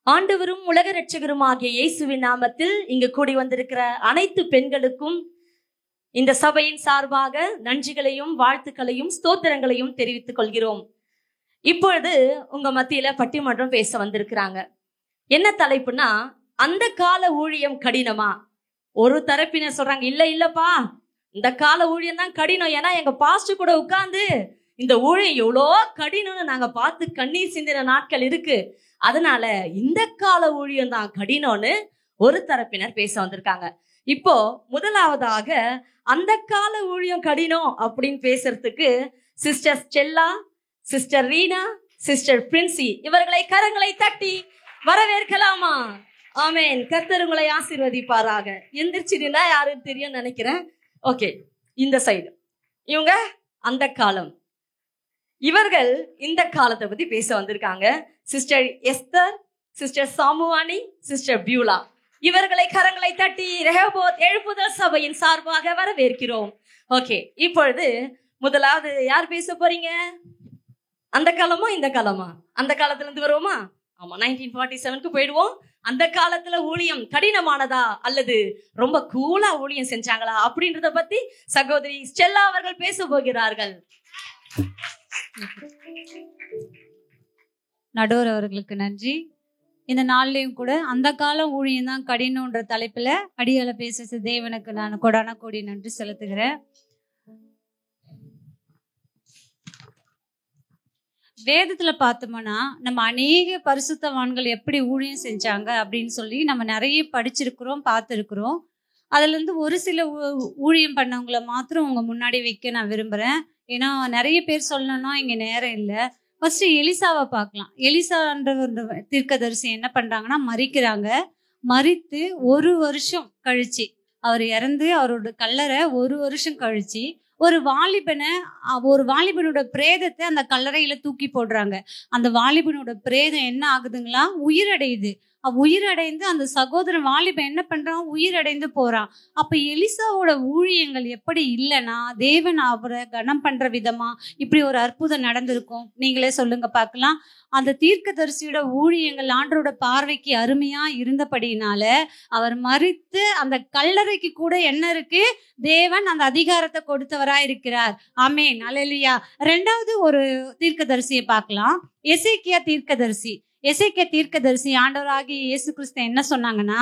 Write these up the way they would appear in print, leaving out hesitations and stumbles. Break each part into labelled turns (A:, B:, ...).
A: ஆண்டவரும் உலக இரட்சகரும் ஆகிய இயேசுவின் நாமத்தில் இங்கு கூடி வந்திருக்கிற அனைத்து பெண்களுக்கும் இந்த சபையின் சார்பாக நன்றிகளையும் வாழ்த்துக்களையும் ஸ்தோத்திரங்களையும் தெரிவித்துக் கொள்கிறோம். இப்பொழுது உங்க மத்தியில பட்டிமன்றம் பேச வந்திருக்கிறாங்க. என்ன தலைப்புனா, அந்த கால ஊழியம் கடினமா? ஒரு தரப்பினர் சொல்றாங்க, இல்லப்பா இந்த கால ஊழியம் தான் கடினம். ஏன்னா எங்க பாஸ்டர் கூட உட்கார்ந்து இந்த ஊழியம் எவ்வளோ கடினம்னு நாங்க பார்த்து கண்ணீர் சிந்தின நாட்கள் இருக்கு. அதனால இந்த கால ஊழியம் தான் கடினம்னு ஒரு தரப்பினர் பேச வந்திருக்காங்க. இப்போ முதலாவதாக அந்த கால ஊழியம் கடினம் அப்படின்னு பேசுறதுக்கு sister Stella, sister Reena, sister Princy இவர்களை கரங்களை தட்டி வரவேற்கலாமா? ஆமேன். கர்த்தர் உங்களை ஆசீர்வதிப்பாராக. எந்திரிச்சிருந்தா யாரும் தெரியும் நினைக்கிறேன். ஓகே, இந்த சைடு இவங்க அந்த காலம், இவர்கள் இந்த காலத்தை பத்தி பேச வந்திருக்காங்க. சிஸ்டர் எஸ்தர், சிஸ்டர் சாமுவானி, சிஸ்டர் பியூலா இவர்களை கரங்களை தட்டி ரெஹோபோத் எழுப்புதல் சபையின் சார்பாக வரவேற்கிறோம். ஓகே, இப்பொழுது முதலாவது யார் பேச போறீங்க? அந்த காலமா இந்த காலமா? அந்த காலத்துல இருந்து வருவோமா? ஆமா, 1947க்கு போயிடுவோம். அந்த காலத்துல ஊழியம் கடினமானதா அல்லது ரொம்ப கூலா ஊழியம் செஞ்சாங்களா அப்படின்றத பத்தி சகோதரி ஸ்டெல்லா அவர்கள் பேச போகிறார்கள்.
B: நடுவர் அவர்களுக்கு நன்றி. இந்த நாள்லயும் கூட அந்த காலம் ஊழியம் தான் கடினம்ன்ற தலைப்புல அடியால பேச தேவனுக்கு நான் கொடான கோடி நன்றி செலுத்துகிறேன். வேதத்துல பார்த்தோம்னா நம்ம அநேக பரிசுத்தவான்கள் எப்படி ஊழியம் செஞ்சாங்க அப்படின்னு சொல்லி நம்ம நிறைய படிச்சிருக்கிறோம், பார்த்துருக்குறோம். அதுல இருந்து ஒரு சில ஊழியம் பண்ணவங்களை மாத்திரம் உங்க முன்னாடி வைக்க நான் விரும்புறேன். ஏன்னா நிறைய பேர் சொல்லணும்னா இங்க நேரம் இல்லை. ஃபர்ஸ்ட் எலிசாவை பார்க்கலாம். எலிசான்ற தீர்க்கதரிசி என்ன பண்றாங்கன்னா மறிக்கிறாங்க. மறித்து ஒரு வருஷம் கழிச்சு, அவர் இறந்து அவரோட கல்லறை ஒரு வருஷம் கழிச்சு ஒரு வாலிபனோட பிரேதத்தை அந்த கல்லறையில தூக்கி போடுறாங்க. அந்த வாலிபனோட பிரேதம் என்ன ஆகுதுங்களா, உயிரடையுது. உயிரடைந்து அந்த சகோதரன் வாலிபன் என்ன பண்றான், உயிரடைந்து போறான். அப்ப எலிசாவோட ஊழியங்கள் எப்படி இல்லைன்னா தேவன் அவரை கனம் பண்ற விதமா இப்படி ஒரு அற்புதம் நடந்திருக்கும்? நீங்களே சொல்லுங்க பார்க்கலாம். அந்த தீர்க்கதரிசியோட ஊழியங்கள் ஆண்டவரோட பார்வைக்கு அருமையா இருந்தபடினால அவர் மறித்து அந்த கல்லறைக்கு கூட என்ன இருக்கு, தேவன் அந்த அதிகாரத்தை கொடுத்தவரா இருக்கிறார். ஆமேன், அல்லேலூயா. ரெண்டாவது ஒரு தீர்க்கதரிசியை பார்க்கலாம். எசேக்கியா தீர்க்கதரிசி. எசேக்கியா தீர்க்கதரிசி ஆண்டவராகிய இயேசு கிறிஸ்து என்ன சொன்னாங்கன்னா,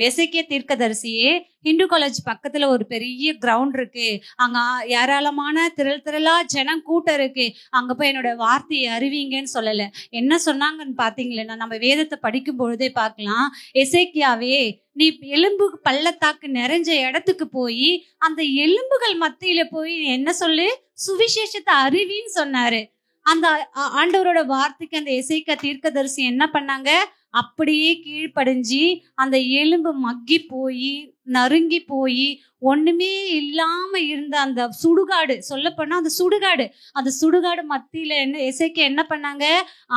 B: எசேக்கியா தீர்க்கதரிசியே ஹிந்து காலேஜ் பக்கத்துல ஒரு பெரிய கிரவுண்ட் இருக்கு, அங்க ஏராளமான திரளா ஜனம் கூட்டம் இருக்கு, அங்க போய் என்னோட வார்த்தையை அறிவிங்கன்னு சொல்லல. என்ன சொன்னாங்கன்னு பாத்தீங்களா, நம்ம வேதத்தை படிக்கும் பொழுதே பார்க்கலாம். எசேக்கியாவே, நீ எலும்பு பள்ளத்தாக்கு நிறைஞ்ச இடத்துக்கு போய் அந்த எலும்புகள் மத்தியில போய் என்ன சொல்லு, சுவிசேஷத்தை அறிவின்னு சொன்னாரு. அந்த ஆண்டவரோட வார்த்தைக்கு அந்த எசேக்கியா தீர்க்கதரிசி என்ன பண்ணாங்க, அப்படியே கீழ்ப்படிஞ்சு அந்த எலும்பு மக்கி போய் நறுங்கி போய் ஒண்ணுமே இல்லாம இருந்த அந்த சுடுகாடு, சொல்ல போனா அந்த சுடுகாடு மத்தியில என்ன எசேக்கியா என்ன பண்ணாங்க,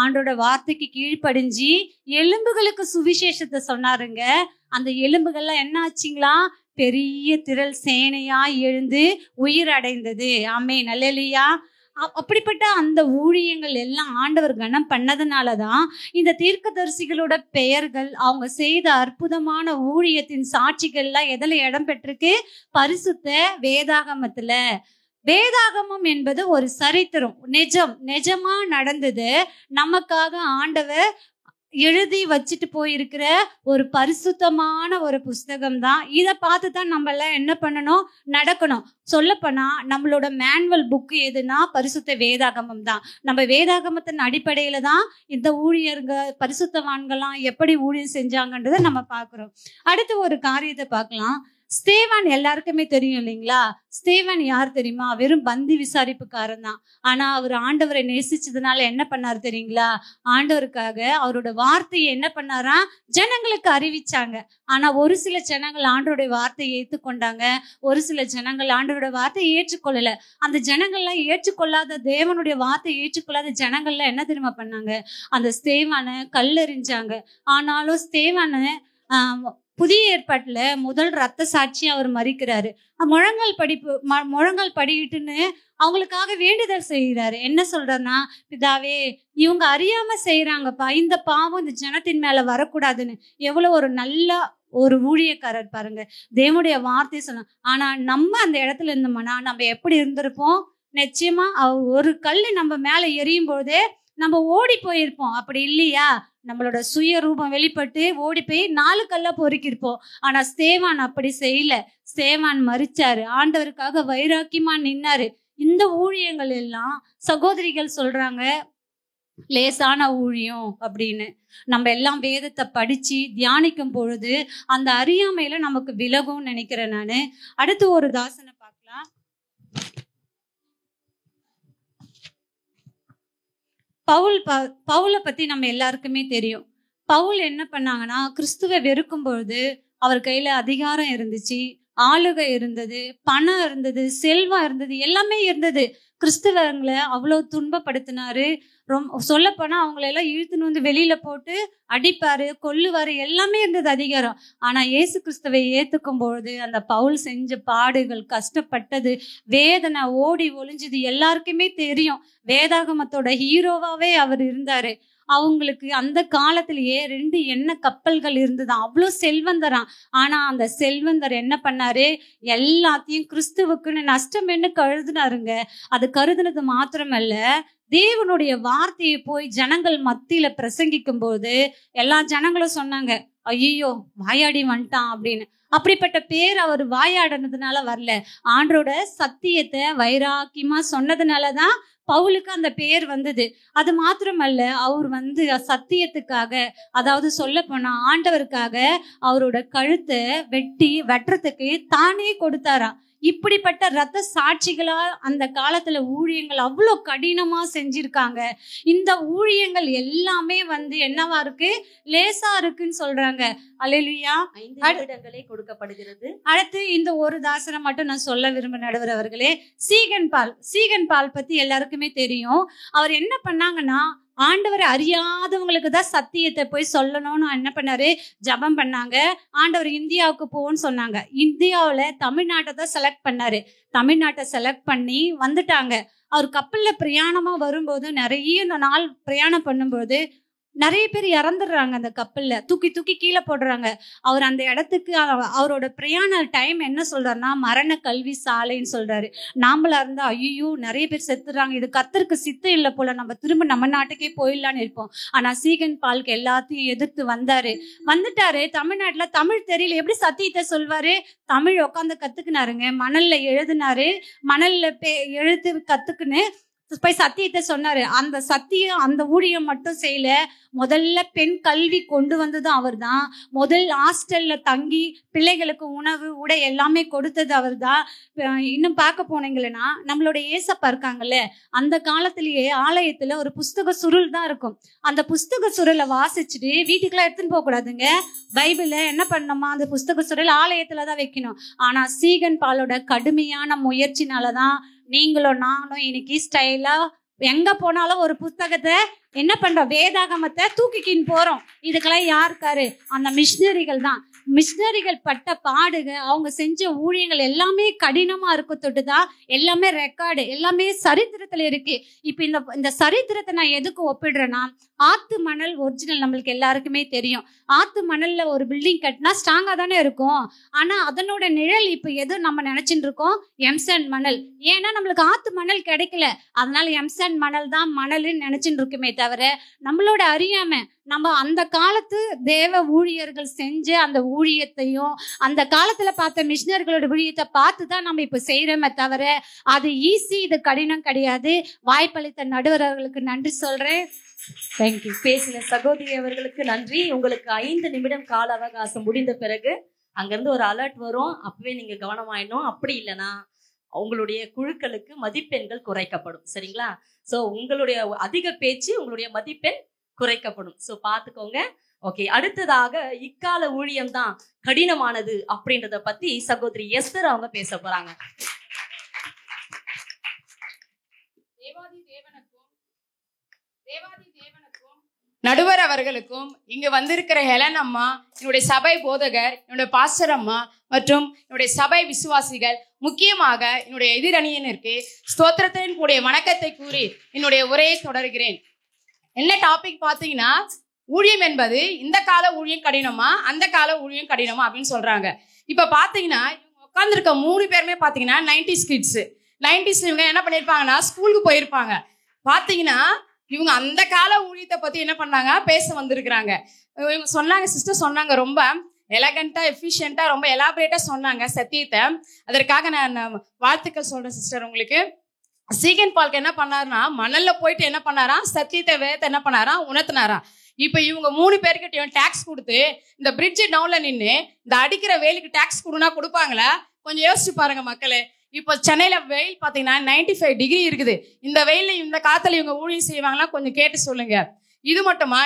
B: ஆண்டோட வார்த்தைக்கு கீழ்ப்படிஞ்சு எலும்புகளுக்கு சுவிசேஷத்தை சொன்னாருங்க. அந்த எலும்புகள்லாம் என்ன ஆச்சுங்களா, பெரிய திரள் சேனையா எழுந்து உயிர் அடைந்தது. ஆமென், அல்லேலூயா. அப்படிப்பட்ட அந்த ஊழியங்கள் எல்லாம் ஆண்டவர் கனம் பண்ணதுனாலதான் இந்த தீர்க்கதரிசிகளோட பெயர்கள், அவங்க செய்த அற்புதமான ஊழியத்தின் சாட்சிகள்லாம் எதுல இடம் பெற்றிருக்கு, பரிசுத்த வேதாகமத்துல. வேதாகமம் என்பது ஒரு சரித்திரம், நிஜமா நடந்தது, நமக்காக ஆண்டவர் எழுதி வச்சுட்டு போயிருக்கிற ஒரு பரிசுத்தமான ஒரு புஸ்தகம் தான். இதை பார்த்து தான் நம்ம எல்லாம் என்ன பண்ணணும், நடக்கணும். சொல்லப்போனா நம்மளோட மேனுவல் புக் எதுனா பரிசுத்த வேதாகமம் தான். நம்ம வேதாகமத்தின் அடிப்படையில தான் இந்த ஊழியர்கள் பரிசுத்தவான்கள்லாம் எப்படி ஊழியம் செஞ்சாங்கன்றதை நம்ம பார்க்கிறோம். அடுத்து ஒரு காரியத்தை பார்க்கலாம். ஸ்தேவான் எல்லாருக்குமே தெரியும் இல்லைங்களா? ஸ்தேவான் யார் தெரியுமா? வெறும் பந்தி விசாரிப்புக்காரன் தான். ஆனா அவர் ஆண்டவரை நேசிச்சதுனால என்ன பண்ணாரு தெரியுங்களா, ஆண்டவருக்காக அவரோட வார்த்தையை என்ன பண்ணாரா, ஜனங்களுக்கு அறிவிச்சாங்க. ஆனா ஒரு சில ஜனங்கள் ஆண்டவருடைய வார்த்தையை ஏற்றுக்கொண்டாங்க, ஒரு சில ஜனங்கள் ஆண்டவரோட வார்த்தையை ஏற்றுக்கொள்ளல. அந்த ஜனங்கள்லாம் ஏற்றுக்கொள்ளாத, தேவனுடைய வார்த்தையை ஏற்றுக்கொள்ளாத ஜனங்கள்லாம் என்ன தெரியுமா பண்ணாங்க, அந்த ஸ்தேவானை கல்லெறிஞ்சாங்க. ஆனாலும் ஸ்தேவானை புதிய ஏற்பாட்டுல முதல் ரத்த சாட்சி அவர் மறிக்கிறாரு. முழங்கால் படிக்கிட்டுன்னு அவங்களுக்காக வேண்டுதல் செய்கிறாரு. என்ன சொல்றாருன்னா, பிதாவே இவங்க அறியாம செய்யறாங்கப்பா, இந்த பாவம் இந்த ஜனத்தின் மேல வரக்கூடாதுன்னு. எவ்வளவு ஒரு நல்ல ஒரு ஊழியக்காரர் பாருங்க, தேவனுடைய வார்த்தையை சொன்ன. ஆனா நம்ம அந்த இடத்துல இருந்தோம்னா நம்ம எப்படி இருந்திருப்போம்? நிச்சயமா ஒரு கல்லு நம்ம மேல எரியும் பொழுதே நம்ம ஓடி போயிருப்போம். அப்படி இல்லையா? நம்மளோட சுய ரூபம் வெளிப்பட்டு ஓடி போய் 4 கல்ல பொறுக்கிருப்போம். ஆனா ஸ்தேவான் அப்படி செய்யல. ஸ்தேவான் மரிச்சாரு, ஆண்டவருக்காக வைராக்கியமா நின்னாரு. இந்த ஊழியங்கள் எல்லாம் சகோதரிகள் சொல்றாங்க லேசான ஊழியம் அப்படின்னு. நம்ம எல்லாம் வேதத்தை படிச்சு தியானிக்கும் பொழுது அந்த அறியாமையில நமக்கு விலகும் நினைக்கிறேன் நானு. அடுத்து ஒரு தாசனை பார்க்கலாம். பவுலை பத்தி நம்ம எல்லாருக்குமே தெரியும். பவுல் என்ன பண்ணாங்கன்னா, கிறிஸ்துவை வெறுக்கும் பொழுது அவர் கையில அதிகாரம் இருந்துச்சு, ஆளுகை இருந்தது, பணம் இருந்தது, செல்வம் இருந்தது, எல்லாமே இருந்தது. கிறிஸ்துவங்களை அவ்வளவு துன்பப்படுத்தினாரு. சொல்ல போனா அவங்களை எல்லாம் இழுத்துன்னு வந்து வெளியில போட்டு அடிப்பாரு, கொல்லுவாரு, எல்லாமே இருந்தது அதிகாரம். ஆனா இயேசு கிறிஸ்துவை ஏத்துக்கும் பொழுது அந்த பவுல் செஞ்ச பாடுகள், கஷ்டப்பட்டது, வேதனை, ஓடி ஒளிஞ்சது எல்லாருக்குமே தெரியும். வேதாகமத்தோட ஹீரோவாவே அவர் இருந்தாரு. அவங்களுக்கு அந்த காலத்திலேயே 2 எண்ணெய் கப்பல்கள் இருந்துதான், அவ்வளோ செல்வந்தரான். ஆனா அந்த செல்வந்தர் என்ன பண்ணாரு? எல்லாத்தையும் கிறிஸ்துவுக்குன்னு நஷ்டம் என்ன கருதுனாருங்க. அது கருதுனது மாத்திரமல்ல, தேவனுடைய வார்த்தையை போய் ஜனங்கள் மத்தியில பிரசங்கிக்கும் போது எல்லா ஜனங்களும் சொன்னாங்க, ஐயோ வாயாடி வந்துட்டான் அப்படின்னு. அப்படிப்பட்ட பேர் அவர் வாயாடினதுனால வரல, ஆண்டோட சத்தியத்தை வைராக்கியமா சொன்னதுனாலதான் பவுலுக்கு அந்த பேர் வந்தது. அது மாத்திரமல்ல, அவர் சத்தியத்துக்காக, அதாவது சொல்ல போனா ஆண்டவருக்காக அவரோட கழுத்தை வெட்டுறதுக்கு தானே கொடுத்தாராம். இப்படிப்பட்ட ரத்த சாட்சிகளா அந்த காலத்துல ஊழியங்கள் அவ்வளோ கடினமா செஞ்சிருக்காங்க. இந்த ஊழியங்கள் எல்லாமே என்னவா இருக்கு? லேசா இருக்குன்னு சொல்றாங்க. அல்லேலூயா.
A: 5 நிமிடங்களே கொடுக்கப்படுகிறது.
B: அடுத்து இந்த ஒரு தாசனை மட்டும் நான் சொல்ல விரும்ப நடுவர் அவர்களே, சீகன் பால் பத்தி எல்லாருக்குமே தெரியும். அவர் என்ன பண்ணாங்கன்னா, ஆண்டவர் அறியாதவங்களுக்கு தான் சத்தியத்தை போய் சொல்லணும்னு என்ன பண்ணாரு? ஜபம் பண்ணாங்க. ஆண்டவர் இந்தியாவுக்கு போன்னு சொன்னாங்க. இந்தியாவுல தமிழ்நாட்டை தான் செலக்ட் பண்ணாரு. தமிழ்நாட்டை செலக்ட் பண்ணி வந்துட்டாங்க. அவர் கப்பல்ல பிரயாணமா வரும்போது நிறைய நாள் பிரயாணம் பண்ணும்போது நிறைய பேர் இறந்துடுறாங்க. அந்த கப்பல்ல தூக்கி கீழே போடுறாங்க. அவர் அந்த இடத்துக்கு அவரோட பிரயாண டைம் என்ன சொல்றாருன்னா, மரண கல்வி சாலைன்னு சொல்றாரு. நாமளா இருந்தா ஐயோ நிறைய பேர் செத்துறாங்க, இது கர்த்தருக்கு சித்தம் இல்லை போல, நம்ம திரும்ப நம்ம நாட்டுக்கே போயிடலான்னு இருப்போம். ஆனா சீகன் பால்க்கு எல்லாத்தையும் எதிர்த்து வந்துட்டாரு. தமிழ்நாட்டுல தமிழ் தெரியல, எப்படி சத்தியத்தை சொல்வாரு? தமிழ் உட்காந்து கத்துக்கினாருங்க. மணல்ல எழுதினாரு, மணல்ல எழுத்து கத்துக்குன்னு போய் சத்தியத்தை சொன்னாரு. அந்த சத்தியம், அந்த ஊழியம் மட்டும் செய்யல, முதல்ல பெண் கல்வி கொண்டு வந்தது அவர் தான். முதல் ஹாஸ்டல்ல தங்கி பிள்ளைகளுக்கு உணவு உடை எல்லாமே கொடுத்தது அவர் தான். இன்னும் பார்க்க போனீங்கன்னா, நம்மளோட ஏசப்பா இருக்காங்கல்ல, அந்த காலத்திலேயே ஆலயத்துல ஒரு புஸ்தக சுருள் தான் இருக்கும். அந்த புஸ்தக சுருளை வாசிச்சுட்டு வீட்டுக்குலாம் எடுத்துன்னு போக கூடாதுங்க. பைபிள என்ன பண்ணணுமா, அந்த புஸ்தக சுருள் ஆலயத்துலதான் வைக்கணும். ஆனா சீகன் பாலோட கடுமையான முயற்சினாலதான் நீங்களும் நானும் இன்னைக்கு ஸ்டைலா எங்க போனாலும் ஒரு புத்தகத்தை என்ன பண்றோம்? வேதாகமத்தை தூக்கிக்கின்னு போறோம். இதுக்கெல்லாம் யாருக்காரு? அந்த மிஷினரிகள் தான். மிஷினரிகள் பட்ட பாடுக, அவங்க செஞ்ச ஊழியங்கள் எல்லாமே கடினமா இருக்க தொட்டுதான் எல்லாமே ரெக்கார்டு, எல்லாமே சரித்திரத்துல இருக்கு. இப்ப இந்த சரித்திரத்தை நான் எதுக்கு ஒப்பிடுறேன்னா, ஆத்து மணல் ஒரிஜினல் நம்மளுக்கு எல்லாருக்குமே தெரியும். ஆத்து மணல்ல ஒரு பில்டிங் கட்டினா ஸ்ட்ராங்கா தானே இருக்கும். ஆனா அதனோட நிழல் இப்ப எது நம்ம நினைச்சுட்டு இருக்கோம்? எம்சாண்ட் மணல். ஏன்னா நம்மளுக்கு ஆத்து மணல் கிடைக்கல, அதனால எம்சாண்ட் மணல் தான் மணல்னு நினைச்சுட்டு இருக்குமே தவிர நம்மளோட அறியாம நம்ம அந்த காலத்து தேவ ஊழியர்கள் செஞ்ச அந்த ஊழியத்தையும் அந்த காலத்துல பார்த்த மிஷினர்களோட ஊழியத்தை பார்த்து தான் நம்ம இப்ப செய்யறோமே தவிர அது ஈஸி, இது கடினம் கிடையாது. வாய்ப்பளித்த நடுவர்களுக்கு நன்றி சொல்றேன்.
A: தேங்க்யூ. பேசின சகோதரி அவர்களுக்கு நன்றி. உங்களுக்கு 5 நிமிடம் கால அவகாசம் முடிந்த பிறகு அங்கிருந்து ஒரு அலர்ட் வரும், அப்பவே நீங்க கவனமாயிடணும். அப்படி இல்லைன்னா உங்களுடைய குழுக்களுக்கு மதிப்பெண்கள் குறைக்கப்படும். சரிங்களா? சோ உங்களுடைய அதிக பேச்சு, உங்களுடைய மதிப்பெண் குறைக்கப்படும். சோ பாத்துக்கோங்க. ஓகே, அடுத்ததாக இக்கால ஊழியம் தான் கடினமானது அப்படின்றத பத்தி சகோதரி எஸ்தர் அவங்க பேச போறாங்க. தேவாதி தேவனுக்கும்
C: நடுவர் அவர்களுக்கும் இங்கு வந்திருக்கிற ஹெலன் அம்மா, என்னுடைய சபை போதகர், என்னுடைய பாஸ்டர் அம்மா மற்றும் என்னுடைய சபை விசுவாசிகள், முக்கியமாக என்னுடைய எதிரணியினருக்கு ஸ்தோத்திரத்தின் கூடிய வணக்கத்தை கூறி என்னுடைய உரையை தொடர்கிறேன். என்ன டாபிக் பார்த்தீங்கன்னா, ஊழியம் என்பது இந்த கால ஊழியம் கடினமா அந்த கால ஊழியம் கடினமா அப்படின்னு சொல்றாங்க. இப்ப பாத்தீங்கன்னா உட்கார்ந்துருக்க 3 பேருமே பாத்தீங்கன்னா 90s கிட்ஸ். 90s இவங்க என்ன பண்ணிருப்பாங்கன்னா ஸ்கூலுக்கு போயிருப்பாங்க. பாத்தீங்கன்னா இவங்க அந்த கால ஊழியத்தை பத்தி என்ன பண்ணாங்க பேச வந்திருக்கிறாங்க. இவங்க சொன்னாங்க, சிஸ்டர் சொன்னாங்க, ரொம்ப எலகண்டா எஃபிஷியண்டா ரொம்ப எலாபரேட்டா சொன்னாங்க சத்தியத்தை. அதற்காக நான் வாழ்த்துக்கள் சொல்றேன் சிஸ்டர் உங்களுக்கு. சீகன் பால்க்கு என்ன பண்ணாருன்னா மணல்ல போயிட்டு என்ன பண்ணாராம், சத்தியத்தை வேதத்தை என்ன பண்ணாராம் உணர்த்தினாராம். இப்ப இவங்க 3 பேருக்கிட்டையும் டாக்ஸ் கொடுத்து இந்த பிரிட்ஜ் டவுன்ல நின்று இந்த அடிக்கிற வெயிலுக்கு டாக்ஸ் கொடுனா கொடுப்பாங்களா? கொஞ்சம் யோசிச்சு பாருங்க மக்களே. இப்போ சென்னையில வெயில் பாத்தீங்கன்னா 95 டிகிரி இருக்குது. இந்த வெயில இந்த காத்துல இவங்க ஊழியம் செய்வாங்களா? கொஞ்சம் கேட்டு சொல்லுங்க. இது மட்டுமா,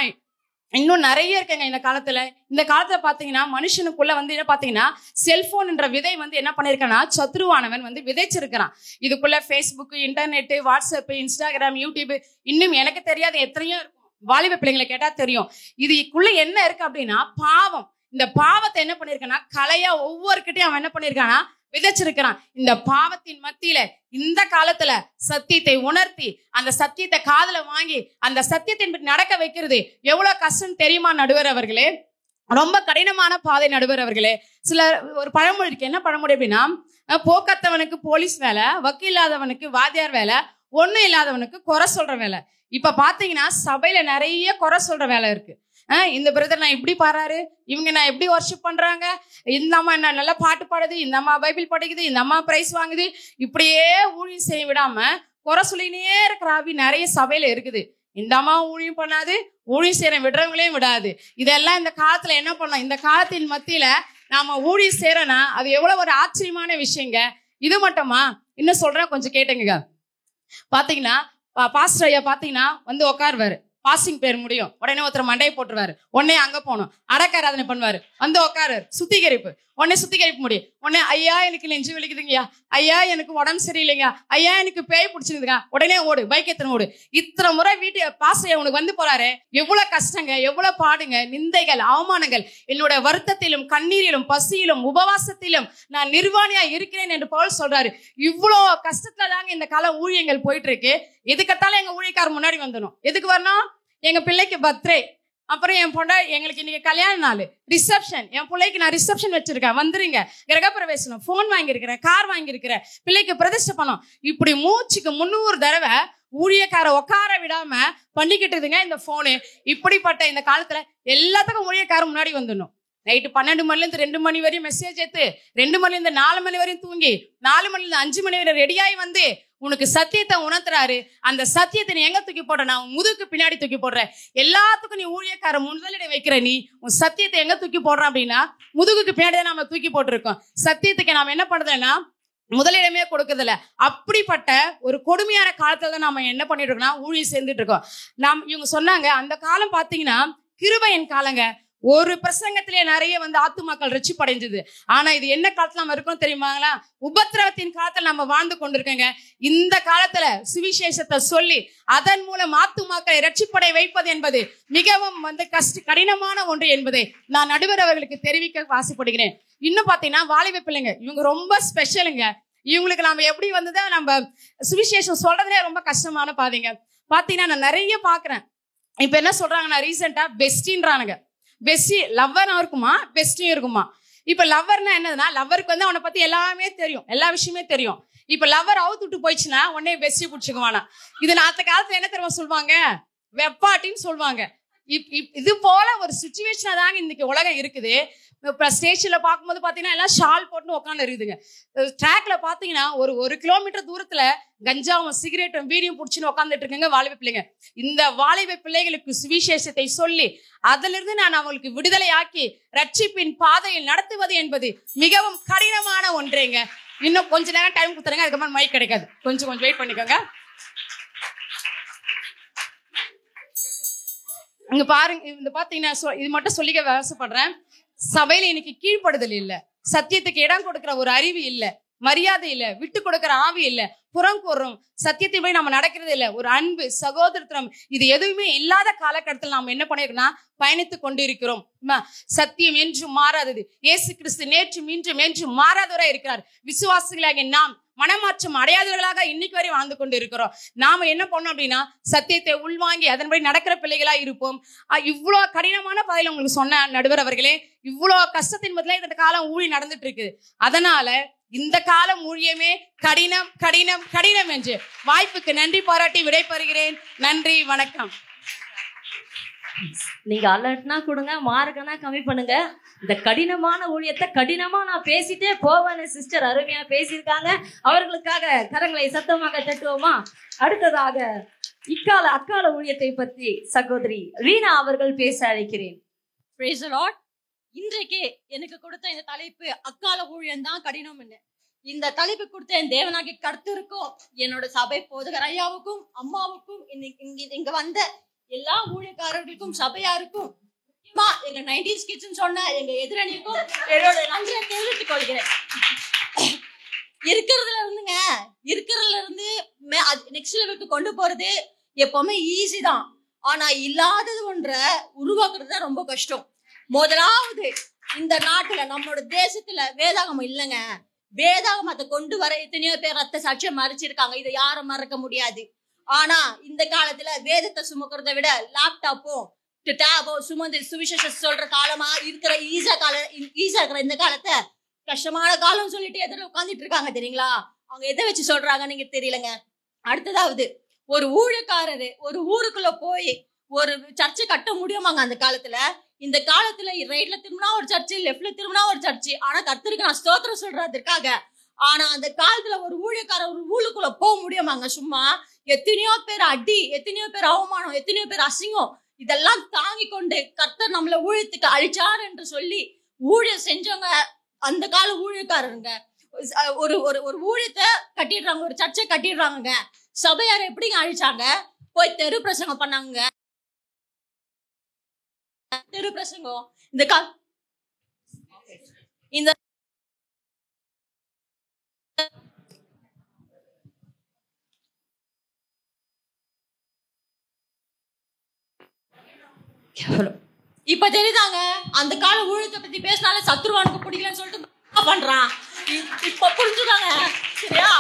C: இன்னும் நிறைய இருக்குங்க இந்த காலத்துல. இந்த காலத்துல பாத்தீங்கன்னா மனுஷனுக்குள்ள என்ன பாத்தீங்கன்னா செல்போன் என்ற விதை என்ன பண்ணிருக்கானா சத்ருவானவன் விதைச்சிருக்கிறான். இதுக்குள்ள Facebook, internet, WhatsApp, Instagram, YouTube, இன்னும் எனக்கு தெரியாத எத்தனையோ வாலிப பிள்ளைங்களை கேட்டா தெரியும். இதுக்குள்ள என்ன இருக்கு அப்படின்னா பாவம். இந்த பாவத்தை என்ன பண்ணிருக்கானா கலையா ஒவ்வொருக்கிட்டையும் அவன் என்ன பண்ணிருக்கானா விதைச்சிருக்கிறான். இந்த பாவத்தின் மத்தியில இந்த காலத்துல சத்தியத்தை உணர்த்தி அந்த சத்தியத்தை காதுல வாங்கி அந்த சத்தியத்தின் நடக்க வைக்கிறது எவ்வளவு கஷ்டம் தெரியுமா நடுவர் அவர்களே? ரொம்ப கடினமான பாதை நடுவர் அவர்களே. சில ஒரு பழமொழி இருக்கு. என்ன பழமொழி அப்படின்னா, போக்கத்தவனுக்கு போலீஸ் வேலை, வக்கீல் இல்லாதவனுக்கு வாத்தியார் வேலை, ஒண்ணும் இல்லாதவனுக்கு குறை சொல்ற வேலை. இப்ப பாத்தீங்கன்னா சபையில நிறைய குறை சொல்ற வேலை இருக்கு. இந்த பிரதர் நான் இப்படி பாடுறாரு, இவங்க நான் எப்படி வர்ஷிப் பண்றாங்க, இந்த அம்மா என்ன நல்லா பாட்டு பாடுது, இந்த அம்மா பைபிள் படிக்குது, இந்த அம்மா பிரைஸ் வாங்குது, இப்படியே ஊழியம் செய்ய விடாம குறை சொல்லினே இருக்கிற ஆவி நிறைய சபையில இருக்குது. இந்த அம்மா ஊழியம் பண்ணாது, ஊழியம் செய்யற விடுறவங்களையும் விடாது. இதெல்லாம் இந்த காலத்துல என்ன பண்ணலாம்? இந்த காலத்தின் மத்தியில நாம ஊழியம் செய்யறோம்னா அது எவ்வளவு ஒரு ஆச்சரியமான விஷயங்க. இது மட்டுமா, இன்னும் சொல்றேன், கொஞ்சம் கேட்டுங்க. பாத்தீங்கன்னா பாஸ்டர் ஐயா பாத்தீங்கன்னா உட்காருவாரு, பாஸ்டிங் பேர் முடியும், உடனே ஒருத்தர் மண்டையை போட்டுருவாரு, உடனே அங்க போகணும், அடக்காராதனை பண்ணுவாரு, உட்காரு, சுத்திகரிப்பு, உடனே சுத்திகரிப்பு முடியும், உடனே ஐயா எனக்கு நெஞ்சு வலிக்குதுங்கய்யா, ஐயா எனக்கு உடம்பு சரியில்லைங்க, ஐயா எனக்கு பேய் பிடிச்சிருந்துங்க, உடனே ஓடு, பைக் எத்தனை ஓடு. இத்தனை முறை வீட்டு பாஸ்டர் உனக்கு போறாரு, எவ்வளவு கஷ்டங்க, எவ்வளவு பாடுங்க, நிந்தைகள், அவமானங்கள், என்னோட வருத்தத்திலும் கண்ணீரிலும் பசியிலும் உபவாசத்திலும் நான் நிர்வாணியா இருக்கிறேன் என்று பவுல் சொல்றாரு. இவ்வளவு கஷ்டத்துல தாங்க இந்த கால ஊழியங்கள் போயிட்டு இருக்கு. எதுக்கத்தாலும் எங்க ஊழியக்காரர் முன்னாடி வந்துடும். எதுக்கு வரணும்? எங்க பிள்ளைக்கு பர்த்டே, அப்புறம் என் பொண்ணா எங்களுக்கு இன்னைக்கு கல்யாண நாள், ரிசப்ஷன், என் பிள்ளைக்கு நான் ரிசப்ஷன் வச்சிருக்கேன், வந்துருங்க, கிரகப்பிரவேசனம், போன் வாங்கியிருக்கிறேன், கார் வாங்கியிருக்கிறேன், பிள்ளைக்கு பிரதிஷ்டை பண்ணோம். இப்படி மூச்சுக்கு 300 தடவை ஊழியக்கார உட்கார விடாம பண்ணிக்கிட்டுதுங்க இந்த போனு. இப்படிப்பட்ட இந்த காலத்துல எல்லாத்துக்கும் ஊழியக்காரர் முன்னாடி வந்துடணும். நைட்டு 12 மணிலேருந்து 2 மணி வரையும் மெசேஜ் எடுத்து, 2 மணிலேருந்து 4 மணி வரையும் தூங்கி, 4 மணிலேருந்து 5 மணி வரை ரெடியாகி உனக்கு சத்தியத்தை உணர்த்துறாரு. அந்த சத்தியத்தை நீ எங்க தூக்கி போடுற? நான் முதுகுக்கு பின்னாடி தூக்கி போடுறேன். எல்லாத்துக்கும் நீ ஊழியக்கார முதலிடம் வைக்கிற, நீ உன் சத்தியத்தை எங்க தூக்கி போடுற அப்படின்னா முதுகுக்கு பின்னாடி தான் நாம தூக்கி போட்டிருக்கோம். சத்தியத்துக்கு நாம என்ன பண்றதுன்னா முதலிடமே கொடுக்கறதில்ல. அப்படிப்பட்ட ஒரு கொடுமையான காலத்துல தான் நாம என்ன பண்ணிட்டு இருக்கோம்னா ஊழியம் சேர்ந்துட்டு இருக்கோம். இவங்க சொன்னாங்க அந்த காலம் பாத்தீங்கன்னா கிருபையின் காலங்க. ஒரு பிரசங்கத்திலே நிறைய ஆத்துமாக்கள் ரட்சிப்படைஞ்சது. ஆனா இது என்ன காலத்துல நம்ம இருக்கோம் தெரியுமாங்களா? உபத்திரவத்தின் காலத்துல நம்ம வாழ்ந்து கொண்டிருக்கோங்க. இந்த காலத்துல சுவிசேஷத்தை சொல்லி அதன் மூலம் ஆத்துமாக்களை ரட்சிப்படை வைப்பது என்பது மிகவும் கடினமான ஒன்று என்பதை நான் நடுவர் அவர்களுக்கு தெரிவிக்க ஆசைப்படுகிறேன். இன்னும் பாத்தீங்கன்னா வாலிப பிள்ளைங்க இவங்க ரொம்ப ஸ்பெஷலுங்க. இவங்களுக்கு நம்ம எப்படி நம்ம சுவிசேஷம் சொல்றதுலே ரொம்ப கஷ்டமான பாதைங்க. பாத்தீங்கன்னா நான் நிறைய பாக்குறேன். இப்ப என்ன சொல்றாங்கன்னா ரீசெண்டா பெஸ்டின்றானுங்க. பெஸ்டி லவ்வரா இருக்குமா, பெஸ்டியும் இருக்குமா. இப்ப லவ்வர்னா என்னதுன்னா, லவ்வருக்கு அவனை பத்தி எல்லாமே தெரியும், எல்லா விஷயமே தெரியும். இப்ப லவ்வர் அவுத்து விட்டு போயிடுச்சுன்னா உடனே பெஸ்டி பிடிச்சுக்குவானா. இது நான் அந்த காலத்துல என்ன தெரியுமா சொல்லுவாங்க, வெப்பாட்டின்னு சொல்லுவாங்க. இது போல ஒரு சிச்சுவேஷனா தாங்க இன்னைக்கு உலகம் இருக்குது. இப்ப ஸ்டேஷன்ல பார்க்கும்போது பாத்தீங்கன்னா எல்லாம் ஷால் போட்டு உட்காந்து இருக்குதுங்க. ட்ராக்ல பாத்தீங்கன்னா ஒரு கிலோமீட்டர் தூரத்துல கஞ்சாவும் சிகரெட்டும் பீடியும் புடிச்சுன்னு உட்காந்துட்டு இருக்குங்க வாலிப பிள்ளைங்க. இந்த வாலிப பிள்ளைகளுக்கு சுவிசேஷத்தை சொல்லி அதிலிருந்து நான் அவங்களுக்கு விடுதலை ஆக்கி ரட்சிப்பின் பாதையில் நடத்துவது என்பது மிகவும் கடினமான ஒன்றேங்க. இன்னும் கொஞ்ச நேரம் டைம் கொடுத்துருங்க, அதுக்கப்புறம் மைக் கிடைக்காது. கொஞ்சம் வெயிட் பண்ணிக்கோங்க. இங்க பாருங்க, இந்த பாத்தீங்கன்னா இது மட்டும் சொல்லிக்க ஆசைப்படுறேன். சபையில இன்னைக்கு கீழ்ப்படுதல் இல்ல, சத்தியத்துக்கு இடம் கொடுக்கிற ஒரு அறிவு இல்ல. மரியாதை இல்ல, விட்டு கொடுக்கிற ஆவி இல்ல, புறம் கூறுறோம், சத்தியத்தை போய் நம்ம நடக்கிறது இல்ல, ஒரு அன்பு சகோதரத்துவம் இது எதுவுமே இல்லாத காலகட்டத்தில் நாம் என்ன பண்ணிருக்கோம்னா பயணித்து கொண்டு இருக்கிறோம். சத்தியம் என்றும் மாறாதது. இயேசு கிறிஸ்து நேற்றும் இன்றும் என்றும் மாறாதவராய் இருக்கிறார். விசுவாசிகளாக நாம் மனமாற்றம் அடையாதவர்களாக இன்னைக்கு வரை வாழ்ந்து கொண்டு இருக்கிறோம். நாம என்ன பண்ணோம் அப்படின்னா சத்தியத்தை உள்வாங்கி அதன்படி நடக்கிற பிள்ளைகளா இருப்போம். இவ்வளவு கடினமான பாதையில உங்களுக்கு சொன்ன நடுவர் அவர்களே, இவ்வளவு கஷ்டத்தின் பதிலா இந்த காலம் ஊழி நடந்துட்டு இருக்குது. அதனால இந்த காலம் ஊழியமே கடினம் கடினம் கடினம் என்று வாய்ப்புக்கு நன்றி பாராட்டி விடைபெறுகிறேன். நன்றி, வணக்கம்.
A: நீங்க அலர்ட்னா கொடுங்க, மார்க்கனா கம்மி பண்ணுங்க. இந்த கடினமான ஊழியத்தை கடினமா நான் பேசிட்டே போவேன்னு சிஸ்டர் அருமையா பேசியிருக்காங்க. அவர்களுக்காக கரங்களை சத்தமாக தட்டுவோமா? அடுத்ததாக அக்கால ஊழியத்தை பற்றி சகோதரி ரீனா அவர்கள் பேச அழைக்கிறேன்.
D: Praise the Lord. இன்றைக்கு எனக்கு கொடுத்த இந்த தலைப்பு அக்கால ஊழியம் தான் கடினம். இந்த தலைப்பு கொடுத்த என் தேவனாகி கர்த்தருக்கும் என்னோட சபை போதகர் ஐயாவுக்கும் அம்மாவுக்கும் இங்க வந்த எல்லா ஊழியக்காரர்களுக்கும் சபையாருக்கும் முக்கியமா எங்க 90s கிட்ஸ் சொன்ன எங்க எதிரணிக்கும் என்னோட நன்றியை தெரிவித்துக் கொள்கிறேன். இருக்கிறதுல இருந்து நெக்ஸ்ட் லெவலுக்கு கொண்டு போறது எப்பவுமே ஈஸி தான். ஆனா இல்லாதது ஒன்றை உருவாக்குறது தான் ரொம்ப கஷ்டம். முதலாவது இந்த நாட்டுல நம்மளோட தேசத்துல வேதாகமம் இல்லைங்க. வேதாகமத்தை கொண்டு வர எத்தனையோ பேர் ரத்த சாட்சியம் மறைச்சிருக்காங்க. இதை யாரும் மறக்க முடியாது. ஆனா இந்த காலத்துல வேதத்தை சுமக்கிறத விட லேப்டாப்போ டேபோ சுமந்து சுவிசேஷம் சொல்ற காலமா இருக்கிற ஈஸா இருக்கிற இந்த காலத்தை கஷ்டமான காலம் சொல்லிட்டு எதிர உட்காந்துட்டு இருக்காங்க. தெரியுங்களா? அவங்க எதை வச்சு சொல்றாங்கன்னு நீங்க தெரியலங்க. அடுத்ததாவது ஒரு ஊழியக்காரரு ஒரு ஊருக்குள்ள போய் ஒரு சர்ச்சை கட்ட முடியுமாங்க அந்த காலத்துல? இந்த காலத்துல ரைட்ல திரும்பினா ஒரு சர்ச்சு, லெப்ட்ல திரும்பினா ஒரு சர்ச்சு. ஆனா கர்த்தருக்கு நான் ஸ்தோத்திரம் சொல்றதுக்காக. ஆனா அந்த காலத்துல ஒரு ஊழியக்காரர் ஒரு ஊருக்குள்ள போக முடியுமாங்க? சும்மா எத்தனையோ பேர் அடி, எத்தனையோ பேர் அவமானம், எத்தனையோ பேர் அசிங்கம், இதெல்லாம் தாங்கி கொண்டு கர்த்தர் நம்மள ஊழியத்துக்கு அழிச்சார் என்று சொல்லி ஊழியம் செஞ்சவங்க அந்த கால ஊழியக்காரருங்க. ஒரு ஒரு ஊழியத்தை கட்டிடுறாங்க, ஒரு சர்ச்சை கட்டிடுறாங்க. சபையார் எப்படிங்க அழிச்சாங்க? போய் தெரு பிரசங்கம் பண்ணாங்க. தெரு பிரசங்கம் இந்த இப்ப தெரியுதாங்க. அந்த கால ஊழியத்தை பத்தி பேசினாலே சத்ருவானுக்கு பிடிக்கலன்னு சொல்லிட்டு பண்றான். இப்ப புரிஞ்சுதாங்க. சரியா?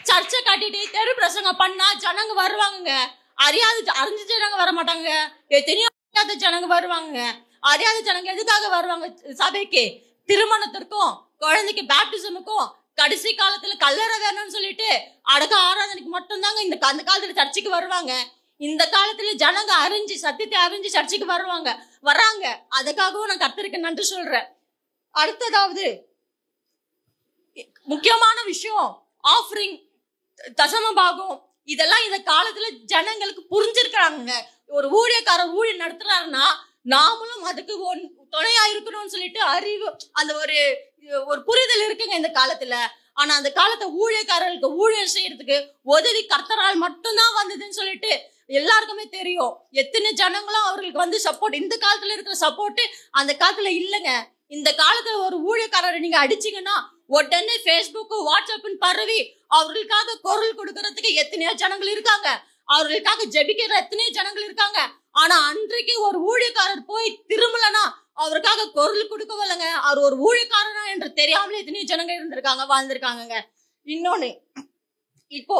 D: சர்ச்சை கட்டிட்டு தெரு பிரசங்கம் பண்ணா ஜனங்க வருவாங்க. அறிஞ்ச ஜனங்க வர மாட்டாங்க. எத்தனையோ ஜனங்க வருவாங்க. அறியாத ஜனங்க எதுக்காக வருவாங்க சபைக்கு? திருமணத்திற்கும் குழந்தைக்கு பேப்டிசமுக்கும் கடைசி காலத்துல கல்லறை வேணும்னு சொல்லிட்டு அடக்க ஆராதனைக்கு மட்டும்தாங்க அந்த காலத்துல சர்ச்சைக்கு வருவாங்க. இந்த காலத்துல ஜனங்க சத்தியத்தை அறிஞ்சு சர்ச்சைக்கு வராங்க. அதுக்காகவும் நான் கர்த்தருக்கு நன்றி சொல்றேன். அடுத்ததாவது முக்கியமான விஷயம் ஆஃபரிங், தசம பாகம், இதெல்லாம் இந்த காலத்துல ஜனங்களுக்கு புரிஞ்சிருக்கிறாங்க. ஒரு ஊழியக்காரர் ஊழியம் நடத்துறாருன்னா நாமளும் அதுக்கு துணையா இருக்கணும்னு சொல்லிட்டு அறிவு, அந்த ஒரு புரிதல் இருக்குங்க இந்த காலத்துல. ஆனா அந்த காலத்தை ஊழியக்காரர்களுக்கு ஊழியம் செய்யறதுக்கு உதவி கர்த்தரால் மட்டும்தான் வந்ததுன்னு சொல்லிட்டு எல்லாருக்குமே தெரியும். எத்தனை ஜனங்களும் அவர்களுக்கு சப்போர்ட். இந்த காலத்துல இருக்கிற சப்போர்ட் அந்த காலத்துல இல்லைங்க. இந்த காலத்துல ஒரு ஊழியக்காரரை நீங்க அடிச்சீங்கன்னா உடனே Facebook, வாட்ஸ்அப் பரவி அவர்களுக்காக குரல் கொடுக்கறதுக்கு எத்தனையோ ஜனங்கள் இருக்காங்க. அவர்களுக்காக ஜெபிக்கிற எத்தனையோ ஜனங்கள் இருக்காங்க. ஆனா அன்றைக்கு ஒரு ஊழியக்காரர் போய் திரும்பலனா அவருக்காக குரல் கொடுக்கவில்லைங்க. அவர் ஒரு ஊழியக்காரனா என்று தெரியாமலே எத்தனையோ ஜனங்க இருந்திருக்காங்க, வாழ்ந்திருக்காங்க. இன்னொன்னு, இப்போ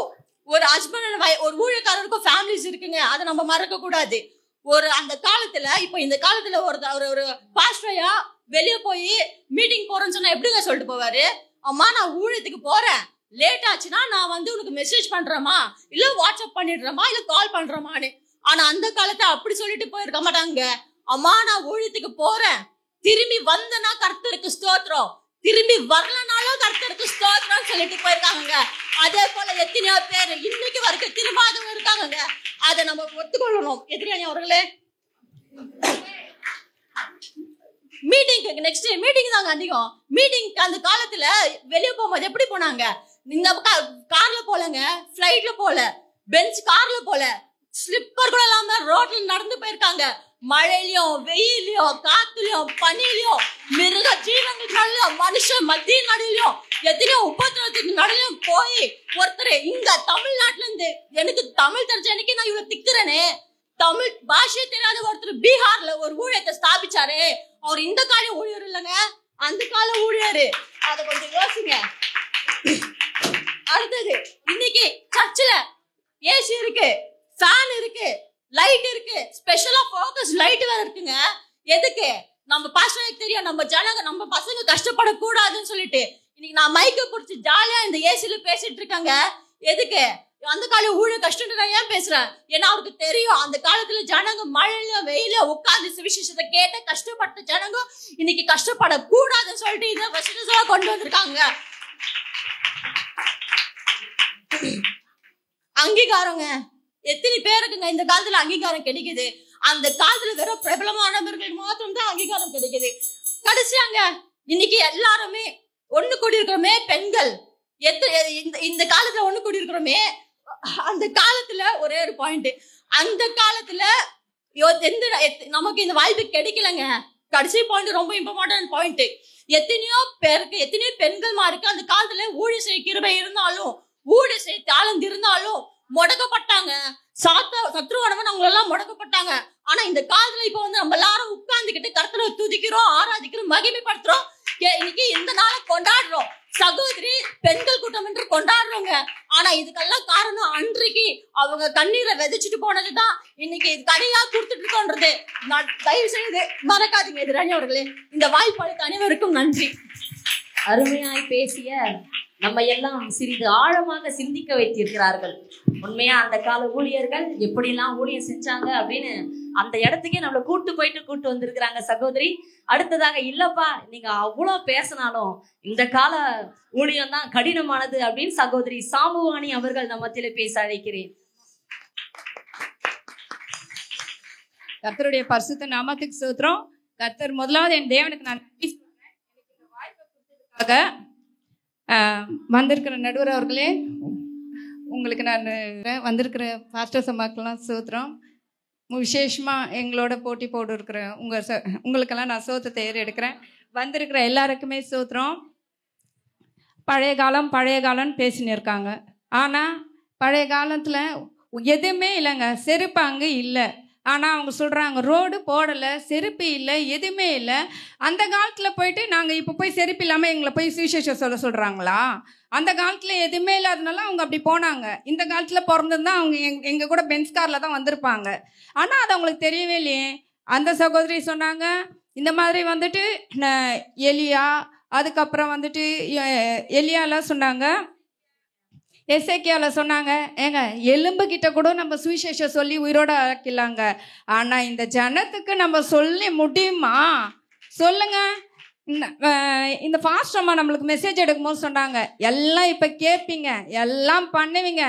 D: ஒரு ஹஸ்பண்ட் ஒரு ஊழியக்காரருக்கும் ஃபேமிலிஸ் இருக்குங்க. அதை நம்ம மறக்க கூடாது. அந்த காலத்துல இப்போ இந்த காலத்துல ஒரு பாஸ்டரையா வெளியே போய் மீட்டிங் போறேன்னு சொன்னா எப்படிங்க சொல்லிட்டு போவாரு? அம்மா நான் ஊழியத்துக்கு போறேன், லேட் ஆச்சுன்னா நான் உனக்கு மெசேஜ் பண்றேமா, இல்ல வாட்ஸ்அப் பண்ணிடுறேமா, இல்ல கால் பண்றேமான்னு. ஆனா அந்த காலத்தை அப்படி சொல்லிட்டு போயிருக்க மாட்டாங்க. அம்மா நான் ஊழியத்துக்கு போறேன், திரும்பி வந்தனா கர்த்தருக்கு ஸ்தோத்திரம், திரும்பி வரலனாலும் கர்த்தருக்கு ஸ்தோத்திரம் சொல்லிட்டு போயிருக்காங்க. அதே போல எத்தனையோ பேர் இன்னைக்கு வரைக்கும் திரும்பாதவங்க இருக்காங்க. அதை நம்ம ஒத்துக்கொள்ளணும். எதிரானி அவர்களே, மீட்டிங்க்கு நெக்ஸ்ட் மீட்டிங் தாங்க அதிகம். மீட்டிங் அந்த காலத்துல வெளியே போகும்போது எப்படி போனாங்க? இந்த கார்ல போலங்க, பிளைட்ல போல, பெஞ்ச் கார்ல போல, ஸ்லிப்பர் கூட இல்லாம ரோட்ல நடந்து போயிருக்காங்க. மழையிலயும் வெயிலையும் காத்துலயும் பனிலையும் மிருக ஜீவனுக்கு நடுவிலும் மனுஷ மத்திய நடுவிலும் எத்தனையோ உபத்திரத்துக்கு நடுவிலும் போய் ஒருத்தர் இங்க தமிழ்நாட்டுல இருந்து எனக்கு தமிழ் தெரிஞ்ச எனக்கு நான் இவ்வளவு திக்குறேனே, தமிழ் பாஷை தெரியாத ஒருத்தர் பீகார்ல ஒரு ஊழியத்தை ஸ்தாபிச்சாரு. அவர் இந்த கால ஊழியர் இல்லைங்க, அந்த கால ஊழியரு. அத கொஞ்சம் யோசிங்க. அடுத்தது இன்னைக்கு சர்ச்சில் ஏசி இருக்கு, ஃபேன் இருக்கு, லைட் இருக்கு, ஸ்பெஷலா ஃபோக்கஸ் லைட் வேற இருக்குங்க. எதுக்கு? நம்ம பாஸ்டருக்கு தெரியும் நம்ம ஜனங்க நம்ம பசங்க கஷ்டப்படக்கூடாதுன்னு சொல்லிட்டு இன்னைக்கு நான் மைக்க பிடிச்சி ஜாலியா இந்த ஏசில பேசிட்டு இருக்காங்க. எதுக்கு? அந்த கால ஊழிய கஷ்டம் நான் ஏன் பேசுறேன்? ஏன்னா அவருக்கு தெரியும் அந்த காலத்துல ஜனங்க மழையில வெயில உட்கார்ந்து சுவிசேஷத்தை கேட்டு கஷ்டப்பட்ட ஜனங்க இன்னைக்கு கஷ்டப்படக்கூடாதுன்னு சொல்லிட்டு இதை வசனமா கொண்டு வந்திருக்காங்க. அங்கீகாரங்க எத்தனை பேருக்குங்க இந்த காலத்துல அங்கீகாரம் கிடைக்குது? அந்த காலத்துல வெறும் பிரபலமானவர்களுக்கு மாத்திரம் தான் அங்கீகாரம் கிடைக்குது. கடைசியாங்க இன்னைக்கு எல்லாருமே ஒண்ணு கூடி இருக்கிறோமே பெண்கள், இந்த காலத்துல ஒண்ணு கூடி இருக்கிறோமே. அந்த காலத்துல ஒரே ஒரு பாயிண்ட், அந்த காலத்துல நமக்கு இந்த வாய்ப்பு கிடைக்கலங்க. கடைசி பாயிண்ட் ரொம்ப இம்பார்ட்டன்ட் பாயிண்ட். எத்தனையோ பேருக்கு எத்தனையோ பெண்கள் மாருக்கு அந்த காலத்துல ஊழி செய்ய கிருபை இருந்தாலும் ஊழி செய்ய தாளந்து இருந்தாலும் முடக்கப்பட்டாங்க. சத்ருவானவன் அவங்க எல்லாம் முடக்கப்பட்டாங்க. ஆனா இந்த காலத்துல இப்ப வந்து நம்ம எல்லாரும் உட்கார்ந்துகிட்டு கர்த்தரை துதிக்கிறோம், ஆராதிக்கிறோம், மகிமைப்படுத்துறோம். இன்னைக்கு இந்த நாளை கொண்டாடுறோம். சகோதரி பெண்கள் கூட்டம் என்று கொண்டாடுறோங்க. ஆனா இதுக்கெல்லாம் காரணம் அன்றைக்கு அவங்க கண்ணீரை விதைச்சிட்டு போனதுதான் இன்னைக்கு இது கனியா கொடுத்துட்டு இருக்கோன்றது நான் தயவு செய்து மறக்காதீங்க. எதிராணி அவர்களே, இந்த வாய்ப்பாளுக்கு அனைவருக்கும் நன்றி.
A: அருமையாய் பேசிய நம்ம எல்லாம் சிறிது ஆழமாக சிந்திக்க வைத்திருக்கிறார்கள். உண்மையா அந்த கால ஊழியர்கள் எப்படிலாம் ஊழியம் செஞ்சாங்க அப்படின்னு அந்த இடத்துக்கே நம்மளை கூட்டு வந்திருக்கிறாங்க சகோதரி. அடுத்ததாக இல்லப்பா நீங்க அவ்வளவு பேசினாலும் இந்த கால ஊழியம் தான் கடினமானது அப்படின்னு சகோதரி சாம்புவாணி அவர்கள் நம்ம மத்தியில பேச அழைக்கிறேன்.
C: கர்த்தருடைய பரிசுத்த நாமத்துக்கு ஸ்தோத்திரம். கர்த்தர் முதலாவது என் தேவனுக்கு நான் வந்திருக்கிற நடுவர் அவர்களே, உங்களுக்கு நான் வந்திருக்கிற பாஸ்டர்ஸ் அம்மாக்கெல்லாம் ஸ்தோத்திரம். விசேஷமாக எங்களோட போட்டி போட்டு இருக்கிற உங்களுக்கெல்லாம் நான் சோத்தத்தை எடுக்கிறேன். வந்திருக்கிற எல்லாருக்குமே ஸ்தோத்திரம். பழைய காலம்னு பேசின்னு இருக்காங்க. ஆனால் பழைய காலத்தில் எதுவுமே இல்லைங்க, செருப்பு அங்கே இல்லை. ஆனால் அவங்க சொல்கிறாங்க ரோடு போடலை, செருப்பு இல்லை, எதுவுமே இல்லை. அந்த காலத்தில் போயிட்டு நாங்கள் இப்போ போய் செருப்பு இல்லாமல் எங்களை போய் சுவிசேஷம் சொல்கிறாங்களா? அந்த காலத்தில் எதுவுமே இல்லாதனால அவங்க அப்படி போனாங்க. இந்த காலத்தில் பிறந்திருந்தா அவங்க எங்கள் கூட பென்ஸ் காரில் தான் வந்திருப்பாங்க. ஆனால் அது அவங்களுக்கு தெரியவே இல்லையே. அந்த சகோதரி சொன்னாங்க இந்த மாதிரி வந்துட்டு எலியா, அதுக்கப்புறம் வந்துட்டு எலியாலாம் சொன்னாங்க, எசேக்கியால சொன்னாங்க ஏங்க எலும்பு கிட்ட கூட நம்ம சுவிசேஷம் சொல்லி உயிரோட ஆக்கிடலாங்க. ஆனா இந்த ஜனத்துக்கு நம்ம சொல்லி முடியுமா? சொல்லுங்க. இந்த ஃபாஸ்ட் அம்மா நம்மளுக்கு மெசேஜ் எடுக்கும்போது சொன்னாங்க எல்லாம் இப்ப கேட்பீங்க, எல்லாம் பண்ணுவீங்க,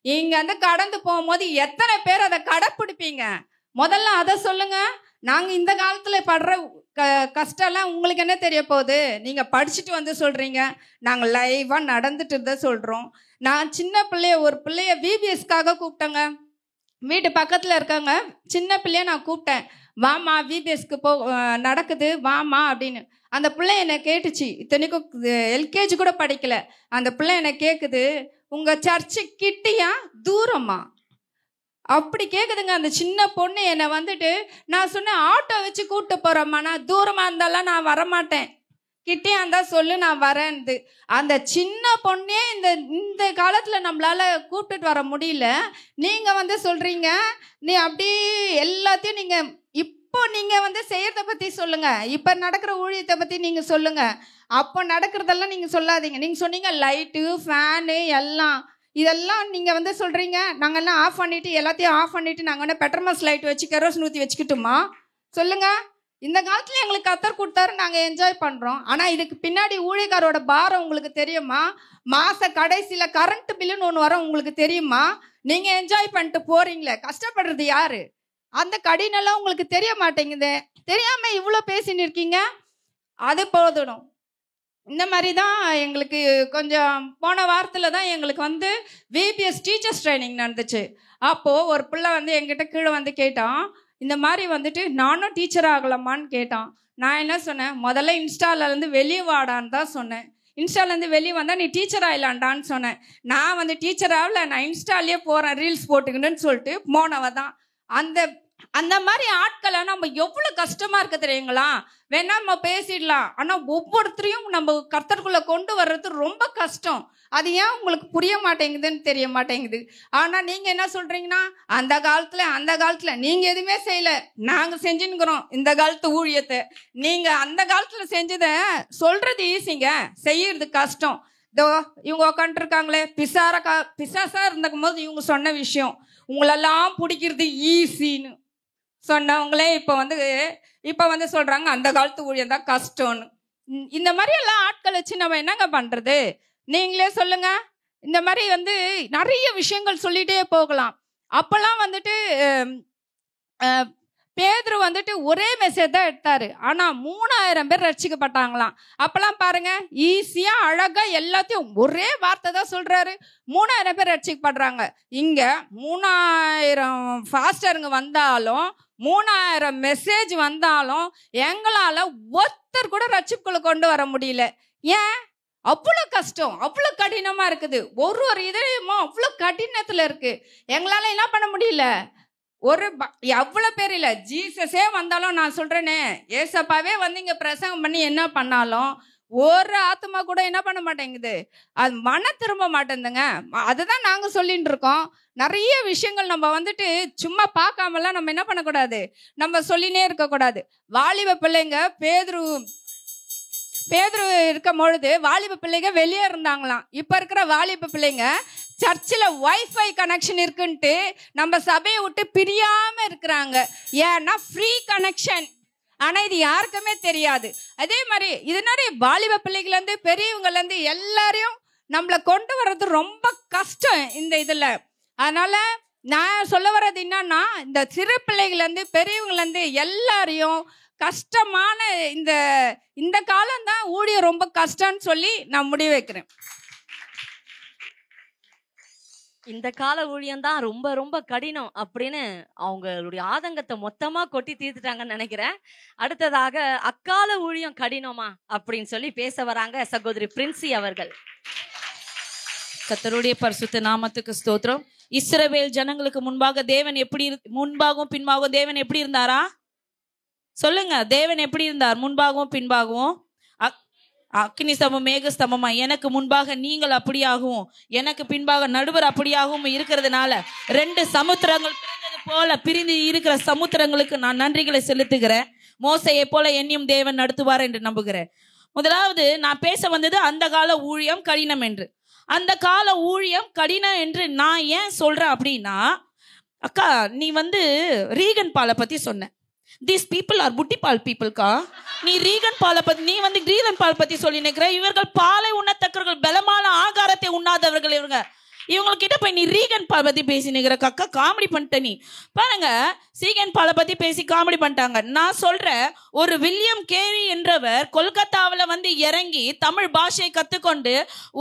C: இங்க வந்து கடந்து போகும்போது எத்தனை பேர் அதை கடைப்பிடிப்பீங்க? முதல்ல அதை சொல்லுங்க. நாங்க இந்த காலத்துல படுற கஷ்டம்லாம் உங்களுக்கு என்ன தெரிய போகுது? நீங்க படிச்சுட்டு வந்து சொல்றீங்க, நாங்க லைவா நடந்துட்டு இருந்தா சொல்றோம். நான் சின்ன ஒரு பிள்ளைய விபிஎஸ்க்காக கூப்பிட்டேங்க. வீட்டு பக்கத்துல இருக்காங்க, சின்ன பிள்ளைய நான் கூப்பிட்டேன், வாமா விபிஎஸ்க்கு நடக்குது வாமா அப்படின்னு. அந்த பிள்ளை என்னை கேட்டுச்சு, இத்தனைக்கும் எல்கேஜி கூட படிக்கல. அந்த பிள்ளை என்னை கேட்குது, உங்க சர்ச்சு கிட்டியா தூரமா அப்படி கேட்குதுங்க. அந்த சின்ன பொண்ணு என்னை வந்துட்டு, நான் சொன்னேன் ஆட்டோ வச்சு கூப்பிட்டு போகிறோம்மா, நான் தூரமாக இருந்தாலும் நான் வரமாட்டேன், கிட்டேயா இருந்தால் சொல்லு நான் வரேன்து. அந்த சின்ன பொண்ணே இந்த காலத்தில் நம்மளால் கூப்பிட்டுட்டு வர முடியல. நீங்கள் வந்து சொல்கிறீங்க, நீ அப்படி எல்லாத்தையும் நீங்கள் இப்போ நீங்கள் வந்து செய்கிறத பற்றி சொல்லுங்கள், இப்போ நடக்கிற ஊழியத்தை பற்றி நீங்கள் சொல்லுங்கள், அப்போ நடக்கிறதெல்லாம் நீங்கள் சொல்லாதீங்க. நீங்கள் சொன்னீங்க லைட்டு ஃபேனு எல்லாம், இதெல்லாம் நீங்கள் வந்து சொல்கிறீங்க, நாங்கள்லாம் ஆஃப் பண்ணிவிட்டு எல்லாத்தையும் ஆஃப் பண்ணிவிட்டு நாங்கள் வந்து பெட்ரோமாஸ் லைட் வச்சு கெரோசின் ஊற்றி வச்சுக்கிட்டோமா? சொல்லுங்கள். இந்த காலத்தில் எங்களுக்கு கத்தர் கொடுத்தாரு, நாங்கள் என்ஜாய் பண்ணுறோம். ஆனால் இதுக்கு பின்னாடி ஊழியக்காரோட பாரம் உங்களுக்கு தெரியுமா? மாத கடைசியில் கரண்ட் பில்லுன்னு ஒன்று வரும், உங்களுக்கு தெரியுமா? நீங்கள் என்ஜாய் பண்ணிட்டு போகிறீங்களே, கஷ்டப்படுறது யார்? அந்த கடினெல்லாம் உங்களுக்கு தெரிய மாட்டேங்குது. தெரியாமல் இவ்வளோ பேசின்னு இருக்கீங்க. அது போதணும். இந்த மாதிரி தான் எங்களுக்கு கொஞ்சம் போன வாரத்தில் தான் எங்களுக்கு வந்து விபிஎஸ் டீச்சர்ஸ் ட்ரைனிங் நடந்துச்சு. அப்போது ஒரு பிள்ளை வந்து எங்கிட்ட கீழே வந்து கேட்டான், இந்த மாதிரி வந்துட்டு நானும் டீச்சர் ஆகலாமான்னு கேட்டான். நான் என்ன சொன்னேன், முதல்ல இன்ஸ்டாலேருந்து வெளியே வாடான்னு தான் சொன்னேன். இன்ஸ்டாலேருந்து வெளியே வந்தால் நீ டீச்சர் ஆகலான்டான்னு சொன்னேன். நான் வந்து டீச்சர் ஆகல, நான் இன்ஸ்டாலேயே போகிறேன் ரீல்ஸ் போட்டுக்கணுன்னு சொல்லிட்டு போனவ தான். அந்த மாதிரி ஆட்களை நம்ம எவ்வளோ கஷ்டமாக இருக்க தெரியுங்களா? வேணா நம்ம பேசிடலாம், ஆனால் ஒவ்வொருத்தரையும் நம்ம கர்த்தருக்குள்ளே கொண்டு வர்றது ரொம்ப கஷ்டம். அது ஏன் உங்களுக்கு புரிய மாட்டேங்குதுன்னு தெரிய மாட்டேங்குது. ஆனால் நீங்கள் என்ன சொல்கிறீங்கன்னா, அந்த காலத்தில் நீங்கள் எதுவுமே செய்யலை, நாங்கள் செஞ்சுன்னுக்குறோம் இந்த காலத்து ஊழியத்தை. நீங்கள் அந்த காலத்தில் செஞ்சதை சொல்கிறது ஈஸிங்க, செய்யறது கஷ்டம். இதோ இவங்க உக்காண்ட்ருக்காங்களே, பிசாசா இருந்துக்கும் போது இவங்க சொன்ன விஷயம் உங்களெல்லாம் பிடிக்கிறது ஈஸின்னு சொன்னவங்களே இப்போ வந்து சொல்கிறாங்க அந்த காலத்து ஊழியம் தான் கஷ்டம்னு. இந்த மாதிரி எல்லாம் ஆட்கள் வச்சு நம்ம என்னங்க பண்ணுறது? நீங்களே சொல்லுங்க. இந்த மாதிரி வந்து நிறைய விஷயங்கள் சொல்லிகிட்டே போகலாம். அப்போல்லாம் வந்துட்டு பேதுரு வந்துட்டு ஒரே மெசேஜ் தான் எடுத்தாரு, ஆனால் 3000 பேர் ரட்சிக்கப்பட்டாங்களாம். அப்போல்லாம் பாருங்க, ஈஸியாக அழகாக எல்லாத்தையும் ஒரே வார்த்தை தான் சொல்கிறாரு, 3000 பேர் ரட்சிக்கப்படுறாங்க. இங்கே 3000 ஃபாஸ்டருங்க வந்தாலும் 3000 மெசேஜ் வந்தாலும் எங்களால் ஒருத்தர் கூட ரட்சிப்புக்குள்ள கொண்டு வர முடியல. ஏன்? அவ்வளோ கஷ்டம், அவ்வளோ கடினமாக இருக்குது. ஒரு இதயமும் அவ்வளோ கடினத்தில் இருக்குது. எங்களால் என்ன பண்ண முடியல. எவ்வளோ பேர் இல்லை, ஜீசஸே வந்தாலும் நான் சொல்கிறேனே, ஏசப்பாவே வந்து இங்கே பிரசங்கம் பண்ணி என்ன பண்ணாலும் ஒரு ஆத்மா கூட என்ன பண்ண மாட்டேங்குது, அது மன திரும்ப மாட்டேங்குதுங்க. அதுதான் நாங்கள் சொல்லிட்டு இருக்கோம். நிறைய விஷயங்கள் நம்ம வந்துட்டு சும்மா பார்க்காமலாம் நம்ம என்ன பண்ணக்கூடாது, நம்ம சொல்லினே இருக்கக்கூடாது. வாலிப பிள்ளைங்க பேதுரு இருக்கும் பொழுது வாலிப பிள்ளைங்க வெளியே இருந்தாங்களாம். இப்போ இருக்கிற வாலிப பிள்ளைங்க சர்ச்சில் வைஃபை கனெக்ஷன் இருக்குன்ட்டு நம்ம சபையை விட்டு பிரியாமல் இருக்கிறாங்க. ஏன்னா ஃப்ரீ கனெக்ஷன். ஆனால் இது யாருக்குமே தெரியாது. அதே மாதிரி இது நிறைய வாலிப பிள்ளைகள்லேருந்து பெரியவங்கலேருந்து எல்லாரையும் நம்மளை கொண்டு வர்றது ரொம்ப கஷ்டம் இந்த இதில். அதனால் நான் சொல்ல வர்றது என்னன்னா, இந்த சிறு பிள்ளைகள்லேருந்து பெரியவங்கலேருந்து எல்லாரையும் கஷ்டமான இந்த காலம்தான் ஊழியம் ரொம்ப கஷ்டம்னு சொல்லி நான் முடிவு வைக்கிறேன்.
A: இந்த கால ஊழியம் தான் ரொம்ப ரொம்ப கடினம் அப்படின்னு அவங்களுடைய ஆதங்கத்தை மொத்தமா கொட்டி தீர்த்துட்டாங்கன்னு நினைக்கிறேன். அடுத்ததாக அக்கால ஊழியம் கடினமா அப்படின்னு சொல்லி பேச வராங்க சகோதரி பிரின்சி அவர்கள்.
E: கர்த்தருடைய பரிசுத்த நாமத்துக்கு ஸ்தோத்திரம். இஸ்ரவேல் ஜனங்களுக்கு முன்பாக தேவன் முன்பாகவும் பின்பாகவும் தேவன் எப்படி இருந்தாரா? சொல்லுங்க, தேவன் எப்படி இருந்தார்? முன்பாகவும் பின்பாகவும் அக்கினி ஸ்தம்பம் மேக ஸ்தம்பமா. எனக்கு முன்பாக நீங்கள் அப்படியாகவும் எனக்கு பின்பாக நடுவர் அப்படியாகவும் இருக்கிறதுனால 2 சமுத்திரங்கள் பிரிந்தது போல பிரிந்து இருக்கிற சமுத்திரங்களுக்கு நான் நன்றிகளை செலுத்துகிறேன். மோசையை போல என்னையும் தேவன் நடத்துவார் என்று நம்புகிறேன். முதலாவது நான் பேச வந்தது அந்த கால ஊழியம் கடினம் என்று. அந்த கால ஊழியம் கடினம் என்று நான் ஏன் சொல்றேன் அப்படின்னா, அக்கா நீ வந்து ரீகன் பாலை பத்தி சொன்ன. These people are புட்டி பால் பீப்புள்கா. நீ ரீகன் பாலை பத்தி நீ வந்து ரீகன் பால் பத்தி சொல்லி நினைக்கிற. இவர்கள் பாலை உண்ணத்தக்கவர்கள், பலமான ஆகாரத்தை உண்ணாதவர்கள். இவங்ககிட்ட போய் நீ ரீகன் பால் பத்தி பேசி நிக்கிற. அக்கா காமெடி பண்ணிட்ட நீ. பாருங்க, சீகன் பாலை பத்தி பேசி காமெடி பண்ணிட்டாங்க. நான் சொல்றேன், ஒரு வில்லியம் கேரி என்றவர் கொல்கத்தாவில் வந்து இறங்கி தமிழ் பாஷையை கத்துக்கொண்டு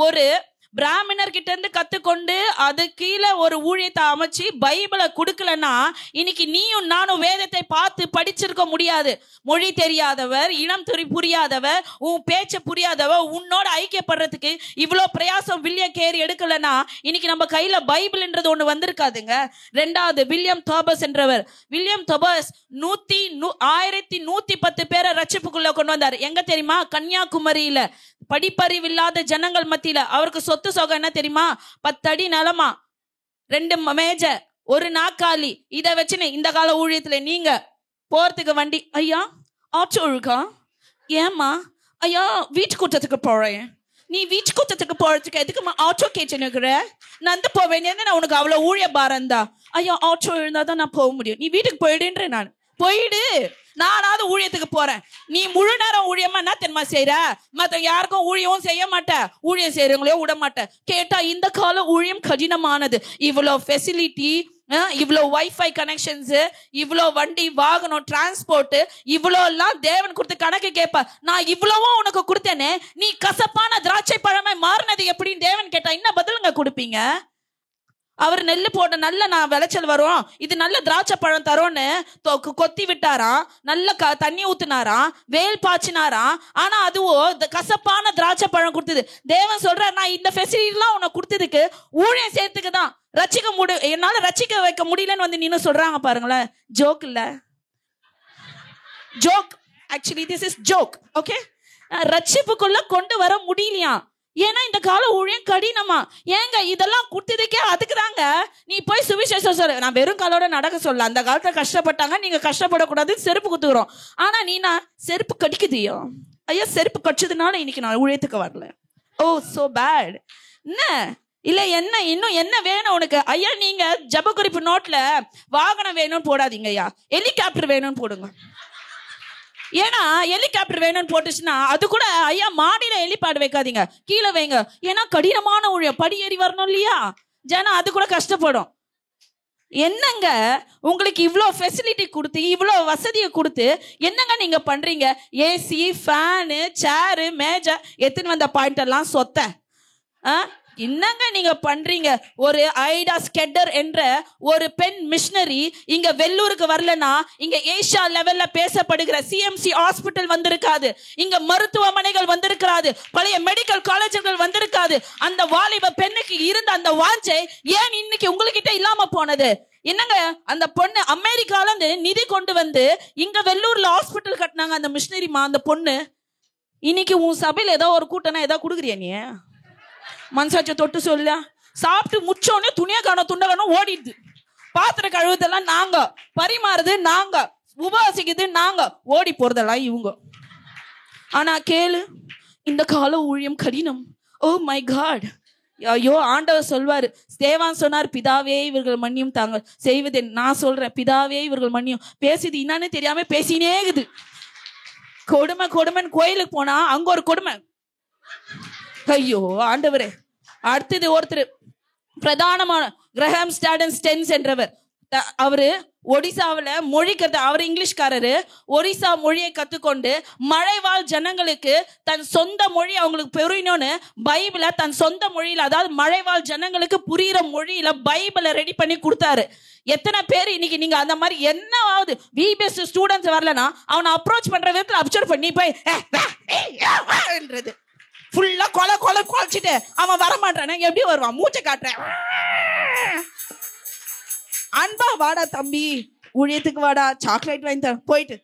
E: ஒரு பிராமணர் கிட்ட இருந்து கத்துக்கொண்டு அது கீழே ஒரு ஊழியத்தை அமைச்சு பைபிளை கொடுக்கலன்னா இன்னைக்கு நீயும் நானும் வேதத்தை பார்த்து படிச்சிருக்க முடியாது. மொழி தெரியாதவர், இனம் புரியாதவர், உன் பேச்ச புரியாதவர் உன்னோட ஐக்கியப்படுறதுக்கு இவ்வளோ பிரயாசம் வில்லியம் கேரி எடுக்கலன்னா இன்னைக்கு நம்ம கையில பைபிள்ன்றது ஒண்ணு வந்திருக்காதுங்க. 2வது வில்லியம் தாமஸ் என்றவர். வில்லியம் தாமஸ் 1110 பேரை ரட்சிப்புக்குள்ள கொண்டு வந்தார். எங்க தெரியுமா? கன்னியாகுமரியில. படிப்பறிவு இல்லாத ஜனங்கள் மத்தியில. அவருக்கு சொத்து சொகம் என்ன தெரியுமா? 10 அடி நிலமா, 2 மேஜை, 1 நாக்காளி. இதை வச்சுன்னு இந்த கால ஊழியத்துல நீங்க போறதுக்கு வண்டி, ஐயா ஆட்டோ இருக்கா? ஏமா? ஐயா வீட்டு கூட்டத்துக்கு போறேன். நீ வீட்டு கூட்டத்துக்கு போறதுக்கு எதுக்குமா ஆட்டோ கேட்டுனுக்குற? நந்து போவேன். நான் உனக்கு அவ்வளவு ஊழிய பாரம் தான். ஐயா ஆட்டோ இருந்தாதான் நான் போக முடியும். நீ வீட்டுக்கு போயிடுன்ற. நான் போயிடு, நானாவது ஊழியத்துக்கு போறேன். நீ முழு நேரம் ஊழியமா என்ன தெரியுமா செய்யற? மத்த யாருக்கும் ஊழியமும் செய்ய மாட்டேன், ஊழியம் செய்யறவங்களையும் விட மாட்டேன். கேட்டா இந்த கால ஊழியம் கடினமானது. இவ்வளோ ஃபெசிலிட்டி, இவ்வளோ வைஃபை கனெக்ஷன்ஸ், இவ்வளோ வண்டி வாகனம் டிரான்ஸ்போர்ட், இவ்வளோ எல்லாம் தேவன் கொடுத்து கணக்கு கேட்ப. நான் இவ்வளவும் உனக்கு கொடுத்தேனே, நீ கசப்பான திராட்சை பழமை மாறினது எப்படின்னு தேவன் கேட்டா என்ன பதிலுங்க கொடுப்பீங்க? அவர் நெல்லு போட்ட நல்ல விளைச்சல் வரும், இது நல்ல திராட்சை பழம் தரும்னு கொத்தி விட்டாராம், நல்ல தண்ணி ஊத்துனாராம், வேல் பாய்ச்சினாராம். ஆனா அதுவோ கசப்பான திராட்சை பழம் கொடுத்தது. தேவன் சொல்றார், நான் இந்த ஃபெசிலிட்டிலாம் உனக்கு கொடுத்ததுக்கு ஊழியம் சேர்த்துக்கு தான், என்னால ரட்சிக்க வைக்க முடியலன்னு வந்து நீனும் சொல்றாங்க பாருங்களேன். ஜோக் இல்ல, joke. Actually this is joke. Okay, ரட்சிப்புக்குள்ள கொண்டு வர முடியலையா? ஏன்னா இந்த கால ஊழியம் கடினமா. ஏங்க இதெல்லாம் கொடுத்ததுக்கே அதுக்கு தாங்க நீ போய் சுவிசேஷம் சொல்ல. நான் வெறும் காலோட நடக்க சொல்ல, அந்த காலத்துல கஷ்டப்பட்டாங்க, நீங்க கஷ்டப்படக்கூடாது, செருப்பு குத்துக்கிறோம். ஆனா நான் செருப்பு கடிக்குதியோ ஐயா, செருப்பு கடிச்சதுனால இன்னைக்கு நான் ஊழியத்துக்கு வரல. ஓ சோ பேட். என்ன இல்ல, என்ன இன்னும் என்ன வேணும் உனக்கு? ஐயா நீங்க ஜப குறிப்பு நோட்ல வாகனம் வேணும்னு போடாதீங்க ஐயா, ஹெலிகாப்டர் வேணும்னு போடுங்க. ஏன்னா ஹெலிகாப்டர் வேணும்னு போட்டுச்சுன்னா அது கூட ஐயா மாடியில ஹெலிபேட் வைக்காதீங்க, கீழே வைங்க. ஏன்னா கடினமான ஊழியம், படி ஏறி வரணும் இல்லையா, ஜனம் அது கூட கஷ்டப்படும். என்னங்க உங்களுக்கு இவ்வளோ ஃபெசிலிட்டி கொடுத்து, இவ்வளோ வசதியை கொடுத்து என்னங்க நீங்க பண்றீங்க? ஏசி, ஃபேனு, சேரு, மேஜை எத்தனை வந்த பாயிண்ட் எல்லாம் சொத்த என்னங்க நீங்க பண்றீங்க? ஒரு ஐடா ஸ்கெட்டர் என்ற ஒரு பெண் மிஷனரி இங்க வெள்ளூருக்கு வரலனா இங்க ஏசியா லெவல்ல பேசப்படுகிற சிஎம்சி ஹாஸ்பிட்டல் வந்திருக்காது, இங்க மருத்துவமனைகள் வந்திருக்காது, பழைய மெடிக்கல் காலேஜுகள் வந்திருக்காது. அந்த வாலிப பெண்ணுக்கு இருந்த அந்த வாஞ்சை ஏன் இன்னைக்கு உங்ககிட்ட இல்லாம போனது? என்னங்க அந்த பொண்ணு அமெரிக்கால இருந்து நிதி கொண்டு வந்து இங்க வெள்ளூர்ல ஹாஸ்பிட்டல் கட்டினாங்க அந்த மிஷனரிமா. அந்த பொண்ணு இன்னைக்கு உன் சபையில ஏதோ ஒரு கூட்டம்னா ஏதோ கொடுக்குறியா நீ? மனசாட்சியை தொட்டு சொல்ல. சாப்பிட்டு முச்சோடனே துணியை காணும், துண்டை காணும், ஓடிடுது. பாத்திர கழுவுதெல்லாம் நாங்க, பரிமாறுது நாங்க, உபவாசிக்குது நாங்க, ஓடி போறதெல்லாம் இவங்க. ஆனா கேளு, இந்த கால ஊழியம் கடினம். Oh my God. ஐயோ ஆண்டவர் சொல்வாரு, தேவான் சொன்னார், பிதாவே இவர்கள் மன்னியும் தாங்க செய்வதே. நான் சொல்றேன், பிதாவே இவர்கள் மன்னியும் பேசுது என்னன்னு தெரியாம பேசினேகுது. கொடுமை கொடுமைன்னு கோயிலுக்கு போனா அங்க ஒரு கொடுமை. ஐயோ ஆண்டவரே. அடுத்தது ஒருத்தர் பிரதானமான கிரஹாம் ஸ்டென்ஸ் என்றவர், அவரு ஒடிசாவில் மொழி அவர் இங்கிலீஷ்காரரு. ஒடிசா மொழியை கத்துக்கொண்டு மழைவாழ் ஜனங்களுக்கு தன் சொந்த மொழி அவங்களுக்கு புரியணும்னு பைபிளை தன் சொந்த மொழியில, அதாவது மழைவாழ் ஜனங்களுக்கு புரியுற மொழியில பைபிளை ரெடி பண்ணி கொடுத்தாரு. எத்தனை பேர் இன்னைக்கு நீங்க அந்த மாதிரி என்னவாவது விபிஎஸ் ஸ்டூடெண்ட்ஸ் வரலன்னா அவனை அப்ரோச் பண்ற விதத்துல அப்சர்வ் பண்ணி போய் என்றது ஃபுல்லா கொலை கொலை குழைச்சிட்டு அவன் வரமாட்டானே, எப்படி வருவான்? மூச்சை காட்டுறேன், அன்பா வாடா தம்பி ஊழியத்துக்கு வாடா, சாக்லேட் வாங்கி தர போயிட்டு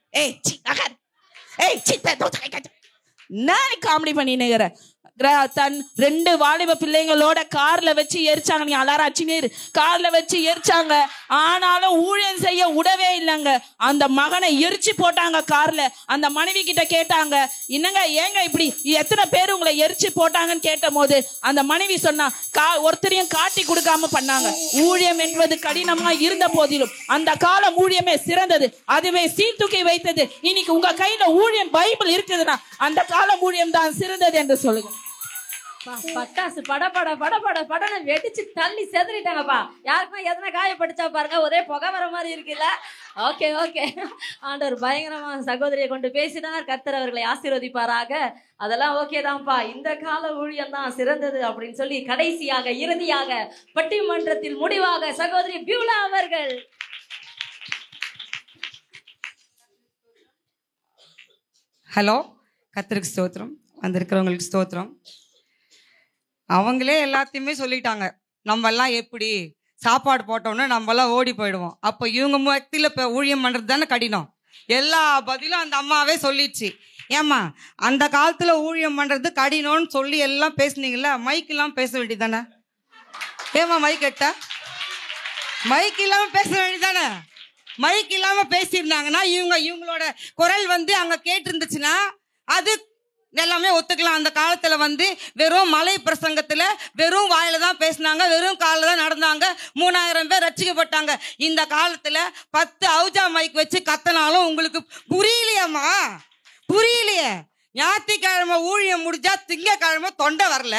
E: நான் காமெடி பண்ணினுங்கிற. தன் 2 வாலிப பிள்ளைங்களோட கார்ல வச்சு எரிச்சாங்க. நீ அலாரம் அச்சினேரு, கார்ல வச்சு எரிச்சாங்க. ஆனாலும் ஊழியம் செய்ய விடவே இல்லைங்க. அந்த மகனை எரிச்சு போட்டாங்க கார்ல. அந்த மனைவி கிட்ட கேட்டாங்க, என்னங்க ஏங்க இப்படி எத்தனை பேர் உங்களை எரிச்சு போட்டாங்கன்னு கேட்ட போது அந்த மனைவி சொன்னா, ஒருத்தரையும் காட்டி கொடுக்காம பண்ணாங்க. ஊழியம் என்பது கடினமா இருந்த போதிலும் அந்த காலம் ஊழியமே சிறந்தது, அதுவே சீர்தூக்கி வைத்தது. இன்னைக்கு உங்க கையில ஊழியம் பைபிள் இருக்குதுன்னா அந்த காலம் ஊழியம் தான் சிறந்தது என்று சொல்லுங்க.
A: பட்டாசு படபட படபட படனை வெடிச்சு தள்ளி செதறிட்டாங்கப்பா. யாருக்குன்னா எதனா காயப்பட்டுச்சா பாருங்க, ஒரே புகை வர மாதிரி இருக்குல்ல. ஓகே ஓகே, ஆண்டவர் பயங்கரமா சகோதரியை கொண்டு பேசினார். கர்த்தர் அவர்களை ஆசீர்வதிப்பாராக. அதெல்லாம் ஓகே தான்ப்பா, இந்த கால ஊழியம் தான் சிறந்தது அப்படின்னு சொல்லி கடைசியாக இறுதியாக பட்டிமன்றத்தில் முடிவாக சகோதரி பியூலா அவர்கள்.
F: ஹலோ, கர்த்தருக்கு ஸ்தோத்திரம், வந்திருக்கிறவங்களுக்கு ஸ்தோத்திரம். அவங்களே எல்லாத்தையுமே சொல்லிட்டாங்க. நம்மெல்லாம் எப்படி சாப்பாடு போட்டோன்னா நம்மெல்லாம் ஓடி போயிடுவோம். அப்போ இவங்க மத்தியில் இப்போ ஊழியம் பண்ணுறது தானே கடினம். எல்லா பதிலும் அந்த அம்மாவே சொல்லிடுச்சு. ஏம்மா அந்த காலத்தில் ஊழியம் பண்ணுறது கடினம்னு சொல்லி எல்லாம் பேசுனீங்களா, மைக்கெல்லாம் பேச வேண்டியது தானே? ஏம்மா மைக் எட்ட மைக் இல்லாமல் பேச வேண்டியது தானே? மைக் இல்லாமல் பேசியிருந்தாங்கன்னா இவங்களோட குரல் அங்கே கேட்டிருந்துச்சுன்னா அது எல்லாமே ஒத்துக்கலாம். அந்த காலத்துல வெறும் மலை பிரசங்கத்துல வெறும் வாயில தான் பேசினாங்க, வெறும் காலில் தான் நடந்தாங்க, 3000 பேர் ரட்சிக்கப்பட்டாங்க. இந்த காலத்துல 10 அவுஜா மைக் வச்சு கத்தனாலும் உங்களுக்கு புரியலையம்மா, புரியலையே. ஞாயிற்றுக்கிழமை ஊழியம் முடிஞ்சா திங்கக்கிழமை தொண்டை வரல,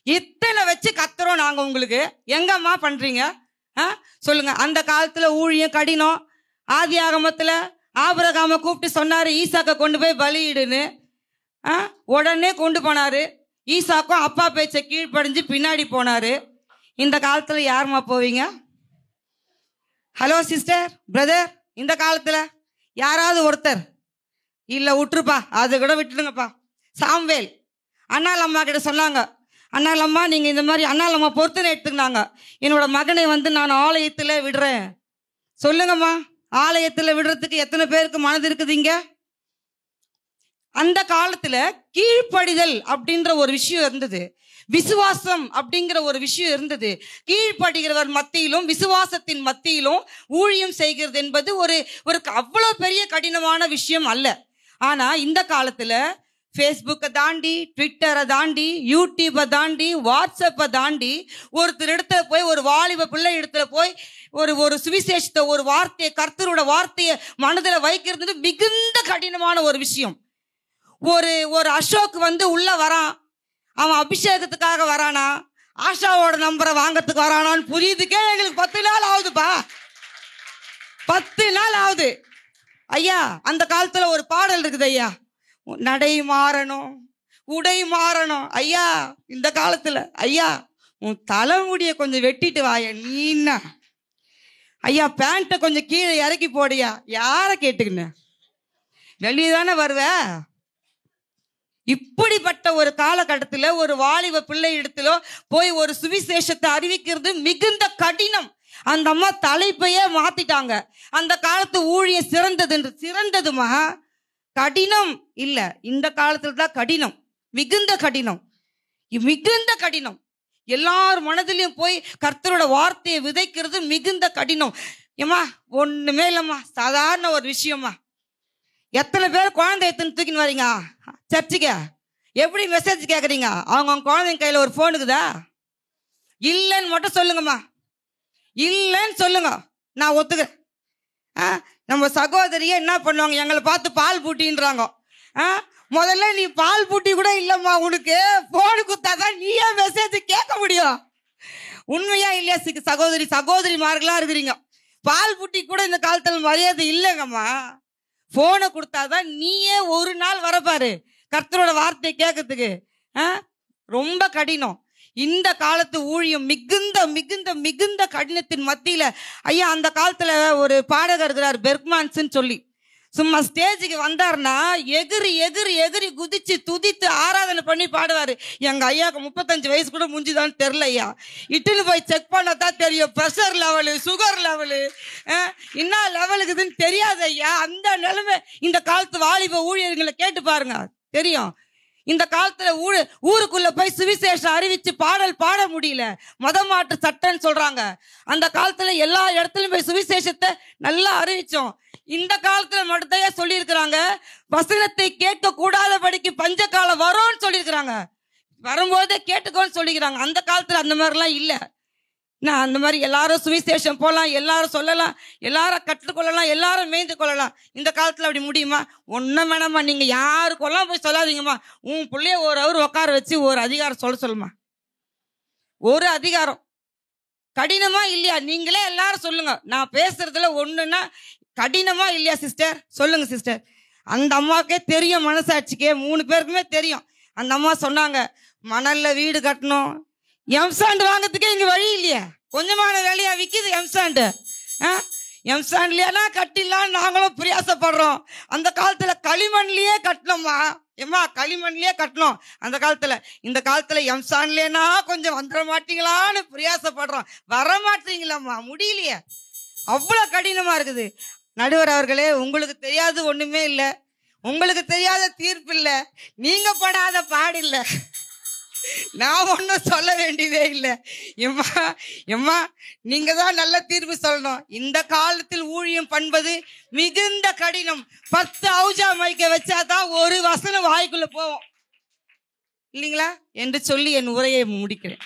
F: இத்தனை வச்சு கத்துறோம் நாங்க உங்களுக்கு. எங்கம்மா பண்றீங்க சொல்லுங்க. அந்த காலத்துல ஊழியம் கடினம். ஆதி ஆகமத்துல ஆபிரகாமை கூப்பிட்டு சொன்னாரு, ஈசாக்கை கொண்டு போய் பலியிடுன்னு. உடனே கொண்டு போனாரு. ஈசாக்கும் அப்பா பேச்சை கீழ்ப்படிஞ்சு பின்னாடி போனாரு. இந்த காலத்துல யாருமா போவீங்க? ஹலோ சிஸ்டர், பிரதர், இந்த காலத்துல யாராவது ஒருத்தர் இல்ல விட்டுருப்பா, அது கூட விட்டுடுங்கப்பா. சாம்வேல் அண்ணாலம்மா கிட்ட சொன்னாங்க, அண்ணாலம்மா நீங்க இந்த மாதிரி, அண்ணாலம்மா பொறுத்துன்னு எடுத்துக்கினாங்க, என்னோட மகனை நான் ஆலயத்துல விடுறேன். சொல்லுங்கம்மா, ஆலயத்துல விடுறதுக்கு எத்தனை பேருக்கு மனது இருக்குதுங்க? அந்த காலத்துல கீழ்ப்படிதல் அப்படின்ற ஒரு விஷயம் இருந்தது, விசுவாசம் அப்படிங்கிற ஒரு விஷயம் இருந்தது. கீழ்ப்படுகிறவர் மத்தியிலும் விசுவாசத்தின் மத்தியிலும் ஊழியம் செய்கிறது என்பது ஒரு அவ்வளவு பெரிய கடினமான விஷயம் அல்ல. ஆனா இந்த காலத்துல ஃபேஸ்புக்கை தாண்டி, ட்விட்டரை தாண்டி, யூடியூப்பை தாண்டி, வாட்ஸ்அப்பை தாண்டி ஒருத்தர் இடத்துல போய், ஒரு வாலிப பிள்ளை இடத்துல போய் ஒரு சுவிசேஷத்தை, ஒரு வார்த்தையை, கர்த்தரோட வார்த்தையை மனதில் வைக்கிறது மிகுந்த கடினமான ஒரு விஷயம். ஒரு அசோக் உள்ள வரான், அவன் அபிஷேகத்துக்காக வரானா, ஆஷாவோட நம்பரை வாங்கறதுக்கு வரானான்னு புரியுதுக்கே எங்களுக்கு 10 நாள் ஆகுதுப்பா. 10 நாள் ஆகுது ஐயா. அந்த காலத்துல ஒரு பாடல் இருக்குது ஐயா, நடை மாறணும், உடை மாறணும். ஐயா இந்த காலத்துல ஐயா உன் தலைமுடிய கொஞ்சம் வெட்டிட்டு வாய நீன்னா, ஐயா பேண்ட்டை கொஞ்சம் கீழே இறக்கி போடியா. யார கேட்டுக்கின்னு வெளியே தானே வருவ? இப்படிப்பட்ட ஒரு காலகட்டத்தில் ஒரு வாலிப பிள்ளை இடத்திலோ போய் ஒரு சுவிசேஷத்தை அறிவிக்கிறது மிகுந்த கடினம். அந்த அம்மா தலைப்பையே மாத்திட்டாங்க. அந்த காலத்து ஊழியம் சிறந்ததுமா கடினம் இல்ல, இந்த காலத்துல தான் கடினம், மிகுந்த கடினம், மிகுந்த கடினம். எல்லார் மனதிலையும் போய் கர்த்தரோட வார்த்தையை விதைக்கிறது மிகுந்த கடினம். ஏமா ஒண்ணுமே இல்லம்மா, சாதாரண ஒரு விஷயமா. எத்தனை பேர் குழந்தை எத்தனை தூக்கின்னு வரீங்க சர்ச்சுக்கு? எப்படி மெசேஜ் கேட்குறீங்க? அவங்க குழந்தைங்க கையில் ஒரு ஃபோன் இருக்குதா? இல்லைன்னு மட்டும் சொல்லுங்கம்மா, இல்லைன்னு சொல்லுங்க, நான் ஒத்துக்கிறேன். நம்ம சகோதரியே என்ன பண்ணுவாங்க, எங்களை பார்த்து பால் பூட்டின்றாங்க. முதல்ல நீ பால் பூட்டி கூட இல்லைம்மா, உனக்கு ஃபோனு கொடுத்தாதான் நீயே மெசேஜ் கேட்க முடியும். உண்மையா இல்லையா சகோதரிமார்களாக இருக்கிறீங்க? பால் பூட்டி கூட இந்த காலத்தில் மரியாதை இல்லைங்கம்மா. போனை கொடுத்தாதான் நீயே ஒரு நாள் வரப்பாரு கர்த்தரோட வார்த்தை கேட்கறதுக்கு. ரொம்ப கடினம். இந்த காலத்து ஊழியம் மிகுந்த மிகுந்த மிகுந்த கடினத்தின் மத்தியில ஐயா, அந்த காலத்துல ஒரு பாடகர் இருக்கிறார் பெர்க்மான்ஸ்ன்னு சொல்லி, சும்மா ஸ்டேஜுக்கு வந்தாருன்னா எகிரி எகிரி எகிரி குதிச்சு துதித்து ஆராதனை பண்ணி பாடுவாரு. எங்க ஐயாவுக்கு 35 வயசு கூட முடிஞ்சுதான்னு தெரியல ஐயா. இட்டுன்னு போய் செக் பண்ணதான் தெரியும், ப்ரெஷர் லெவலு, சுகர் லெவலு, என்ன லெவலுக்குதுன்னு தெரியாது ஐயா. அந்த நிலைமை இந்த காலத்து வாலிப ஊழியர்களை கேட்டு பாருங்க, தெரியும். இந்த காலத்துல ஊருக்குள்ள போய் சுவிசேஷம் அறிவிச்சு பாடல் பாட முடியல, மதமாற்று சட்டம்னு சொல்றாங்க. அந்த காலத்துல எல்லா இடத்துலயும் போய் சுவிசேஷத்தை நல்லா அறிவிச்சோம். இந்த காலத்துல மட்டும்தான் சொல்லியிருக்கிறாங்க, வசனத்தை கேட்க கூடாதபடிக்கு பஞ்ச காலம் வரும்னு சொல்லியிருக்கிறாங்க. வரும்போதே கேட்டுக்கோன்னு சொல்லிக்கிறாங்க. அந்த காலத்துல அந்த மாதிரிலாம் இல்லை. நான் அந்த மாதிரி எல்லாரும் சுவிசேஷம் போகலாம், எல்லாரும் சொல்லலாம், எல்லாரும் கற்றுக்கொள்ளலாம், எல்லாரும் மேய்ந்து கொள்ளலாம். இந்த காலத்தில் அப்படி முடியுமா? ஒன்றும் வேணாம்மா, நீங்கள் யாருக்கெல்லாம் போய் சொல்லாதீங்கம்மா. உன் பிள்ளைய ஒரு அவர் உட்கார வச்சு ஒரு அதிகாரம் சொல்லுமா. ஒரு அதிகாரம் கடினமா இல்லையா? நீங்களே எல்லாரும் சொல்லுங்க. நான் பேசுறதுல ஒண்ணுன்னா கடினமா இல்லையா சிஸ்டர்? சொல்லுங்க சிஸ்டர். அந்த அம்மாவுக்கே தெரியும், மனசாட்சிக்கே 3 பேருக்குமே தெரியும். அந்த அம்மா சொன்னாங்க, மணல்ல வீடு கட்டணும், எம்சாண்டு வாங்கிறதுக்கே இங்க வழி இல்லையா? கொஞ்சமான வேலையா விற்கிது எம்சாண்டு. எம்சாண்ட்லயானா கட்டிடலாம், நாங்களும் பிரயாசப்படுறோம். அந்த காலத்துல களிமண்லயே கட்டணும்மா, ஏம்மா களிமண்லயே கட்டணும் அந்த காலத்துல. இந்த காலத்துல எம்சாண்ட்லனா கொஞ்சம் வந்துட மாட்டீங்களான்னு பிரயாசப்படுறோம். வர மாட்டீங்களாம்மா, முடியலையே, அவ்வளவு கடினமா இருக்குது. நடுவர் அவர்களே, உங்களுக்கு தெரியாது ஒண்ணுமே இல்லை, உங்களுக்கு தெரியாத தீர்ப்பு இல்லை, நீங்க படாத பாடில்லை, நான் ஒன்றும் சொல்ல வேண்டியதே இல்லை. எம்மா நீங்க தான் நல்ல தீர்ப்பு சொல்லணும். இந்த காலத்தில் ஊழியம் பண்பது மிகுந்த கடினம். 10 அவுஜா மைக்க வச்சாதான் ஒரு வசனம் வாய்க்குள்ள போவோம் இல்லைங்களா என்று சொல்லி என் உரையை முடிக்கிறேன்.